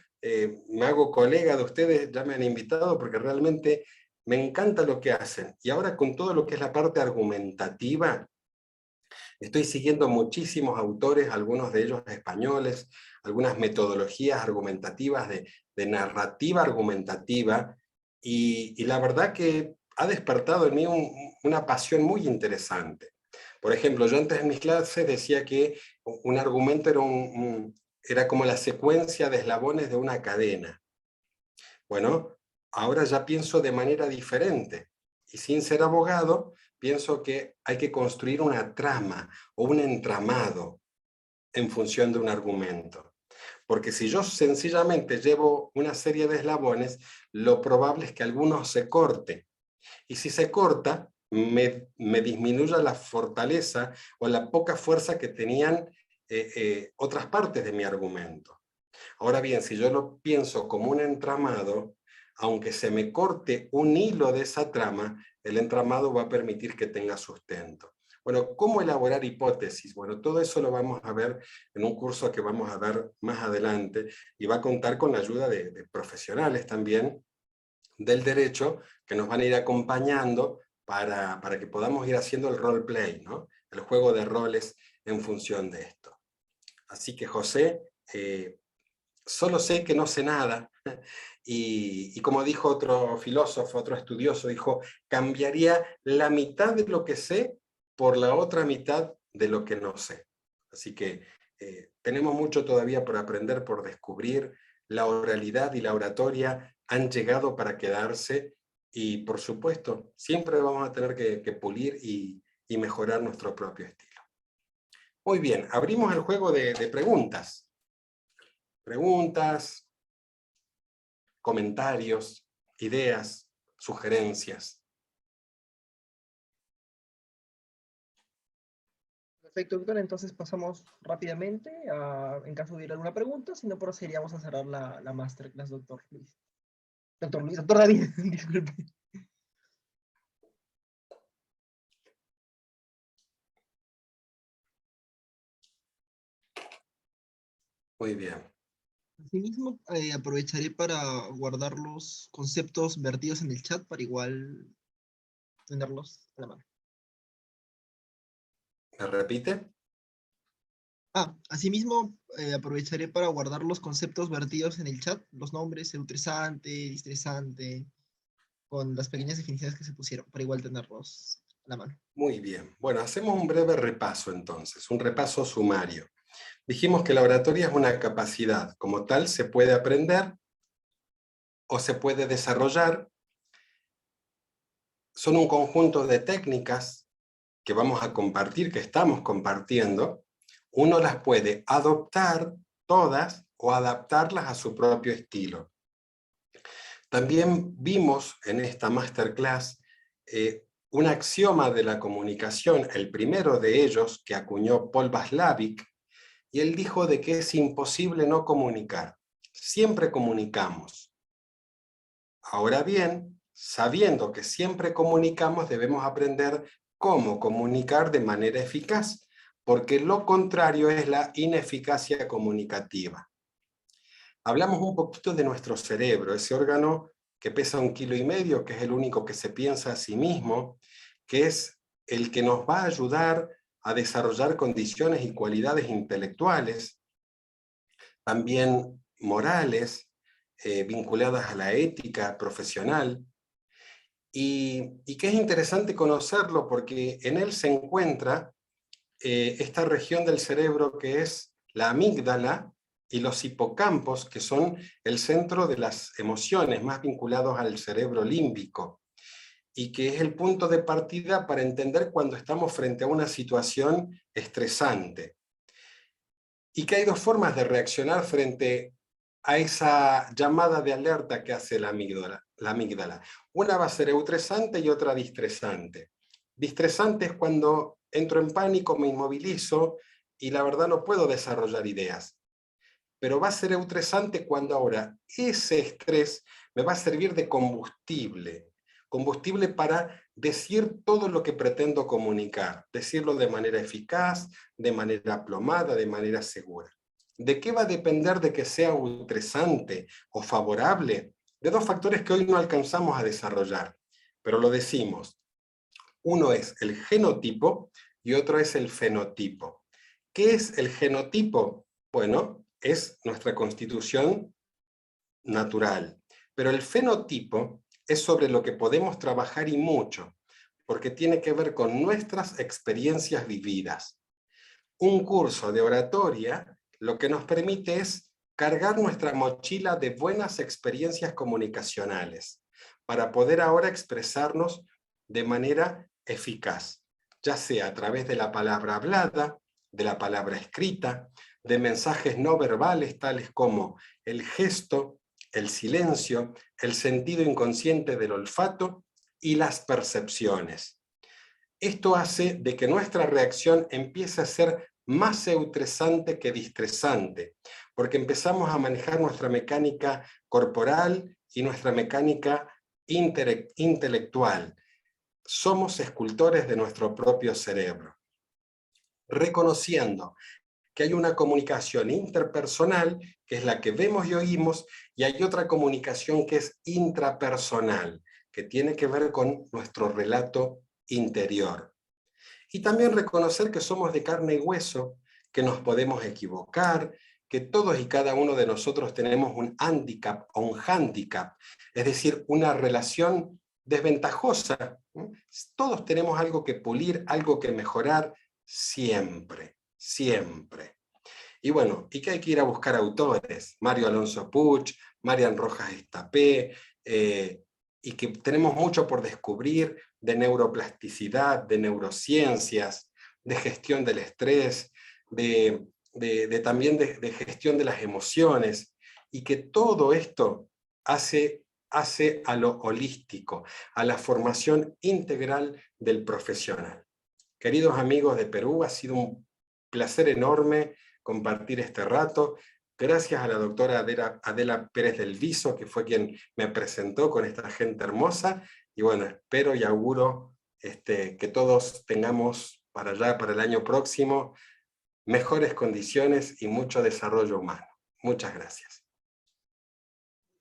me hago colega de ustedes, ya me han invitado porque realmente me encanta lo que hacen. Y ahora con todo lo que es la parte argumentativa, estoy siguiendo muchísimos autores, algunos de ellos españoles, algunas metodologías argumentativas de narrativa argumentativa, y la verdad que ha despertado en mí una pasión muy interesante. Por ejemplo, yo antes en mis clases decía que un argumento era como la secuencia de eslabones de una cadena. Bueno, ahora ya pienso de manera diferente. Y sin ser abogado, pienso que hay que construir una trama o un entramado en función de un argumento. Porque si yo sencillamente llevo una serie de eslabones, lo probable es que algunos se corte. Y si se corta, me disminuya la fortaleza o la poca fuerza que tenían otras partes de mi argumento. Ahora bien, si yo lo pienso como un entramado, aunque se me corte un hilo de esa trama, el entramado va a permitir que tenga sustento. Bueno, ¿cómo elaborar hipótesis? Bueno, todo eso lo vamos a ver en un curso que vamos a dar más adelante y va a contar con la ayuda de profesionales también del derecho que nos van a ir acompañando para que podamos ir haciendo el roleplay, ¿no? El juego de roles en función de esto. Así que José, solo sé que no sé nada, y como dijo otro filósofo, otro estudioso, dijo, cambiaría la mitad de lo que sé por la otra mitad de lo que no sé. Así que tenemos mucho todavía por aprender, por descubrir. La oralidad y la oratoria han llegado para quedarse y, por supuesto, siempre vamos a tener que pulir y mejorar nuestro propio estilo. Muy bien, abrimos el juego de preguntas. Preguntas, comentarios, ideas, sugerencias. Perfecto, doctor. Entonces pasamos rápidamente en caso de ir alguna pregunta, si no procederíamos a cerrar la masterclass, doctor Luis. Doctor David, disculpe. Muy bien. Asimismo, aprovecharé para guardar los conceptos vertidos en el chat para igual tenerlos a la mano. ¿Me repite? Asimismo, aprovecharé para guardar los conceptos vertidos en el chat, los nombres, eutresante, distresante, con las pequeñas definiciones que se pusieron, para igual tenerlos a la mano. Muy bien. Bueno, hacemos un breve repaso entonces, un repaso sumario. Dijimos que la oratoria es una capacidad, como tal se puede aprender o se puede desarrollar. Son un conjunto de técnicas que vamos a compartir, que estamos compartiendo. Uno las puede adoptar todas o adaptarlas a su propio estilo. También vimos en esta masterclass un axioma de la comunicación, el primero de ellos que acuñó Paul Václavic, y él dijo de que es imposible no comunicar. Siempre comunicamos. Ahora bien, sabiendo que siempre comunicamos, debemos aprender cómo comunicar de manera eficaz, porque lo contrario es la ineficacia comunicativa. Hablamos un poquito de nuestro cerebro, ese órgano que pesa 1,5 kilos, que es el único que se piensa a sí mismo, que es el que nos va a ayudar a desarrollar condiciones y cualidades intelectuales, también morales, vinculadas a la ética profesional, y que es interesante conocerlo porque en él se encuentra esta región del cerebro que es la amígdala y los hipocampos, que son el centro de las emociones más vinculados al cerebro límbico, y que es el punto de partida para entender cuando estamos frente a una situación estresante. Y que hay dos formas de reaccionar frente a esa llamada de alerta que hace la amígdala. Una va a ser eutresante y otra distresante. Distresante es cuando entro en pánico, me inmovilizo y la verdad no puedo desarrollar ideas. Pero va a ser eutresante cuando ahora ese estrés me va a servir de combustible para decir todo lo que pretendo comunicar, decirlo de manera eficaz, de manera aplomada, de manera segura. ¿De qué va a depender de que sea eutresante o favorable? De dos factores que hoy no alcanzamos a desarrollar, pero lo decimos. Uno es el genotipo y otro es el fenotipo. ¿Qué es el genotipo? Bueno, es nuestra constitución natural, pero el fenotipo es sobre lo que podemos trabajar y mucho, porque tiene que ver con nuestras experiencias vividas. Un curso de oratoria lo que nos permite es cargar nuestra mochila de buenas experiencias comunicacionales para poder ahora expresarnos de manera eficaz, ya sea a través de la palabra hablada, de la palabra escrita, de mensajes no verbales tales como el gesto, el silencio, el sentido inconsciente del olfato y las percepciones. Esto hace de que nuestra reacción empiece a ser más eutresante que distresante, porque empezamos a manejar nuestra mecánica corporal y nuestra mecánica intelectual. Somos escultores de nuestro propio cerebro, reconociendo que hay una comunicación interpersonal, que es la que vemos y oímos, y hay otra comunicación que es intrapersonal, que tiene que ver con nuestro relato interior. Y también reconocer que somos de carne y hueso, que nos podemos equivocar, que todos y cada uno de nosotros tenemos un hándicap o un hándicap, es decir, una relación desventajosa. Todos tenemos algo que pulir, algo que mejorar, siempre, siempre. Y bueno, y que hay que ir a buscar autores, Mario Alonso Puig, Marian Rojas Estapé, y que tenemos mucho por descubrir de neuroplasticidad, de neurociencias, de gestión del estrés, también de gestión de las emociones, y que todo esto hace a lo holístico, a la formación integral del profesional. Queridos amigos de Perú, ha sido un placer enorme compartir este rato. Gracias a la doctora Adela Pérez del Viso, que fue quien me presentó con esta gente hermosa. Y bueno, espero y auguro que todos tengamos para allá, para el año próximo, mejores condiciones y mucho desarrollo humano. Muchas gracias.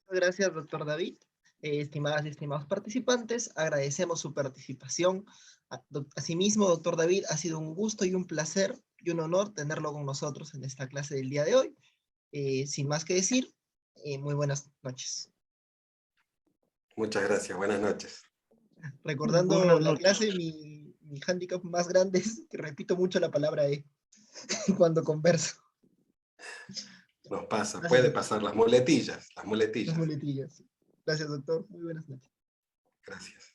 Gracias, doctor David. Estimadas y estimados participantes, agradecemos su participación. Asimismo, doctor David, ha sido un gusto y un placer y un honor tenerlo con nosotros en esta clase del día de hoy. Sin más que decir, muy buenas noches. Muchas gracias, buenas noches. Recordando Buenas la noches. clase, mi hándicap más grande es que repito mucho la palabra cuando converso. Nos pasa, Gracias, puede doctor. pasar las muletillas. Las muletillas. Gracias, doctor. Muy buenas noches. Gracias.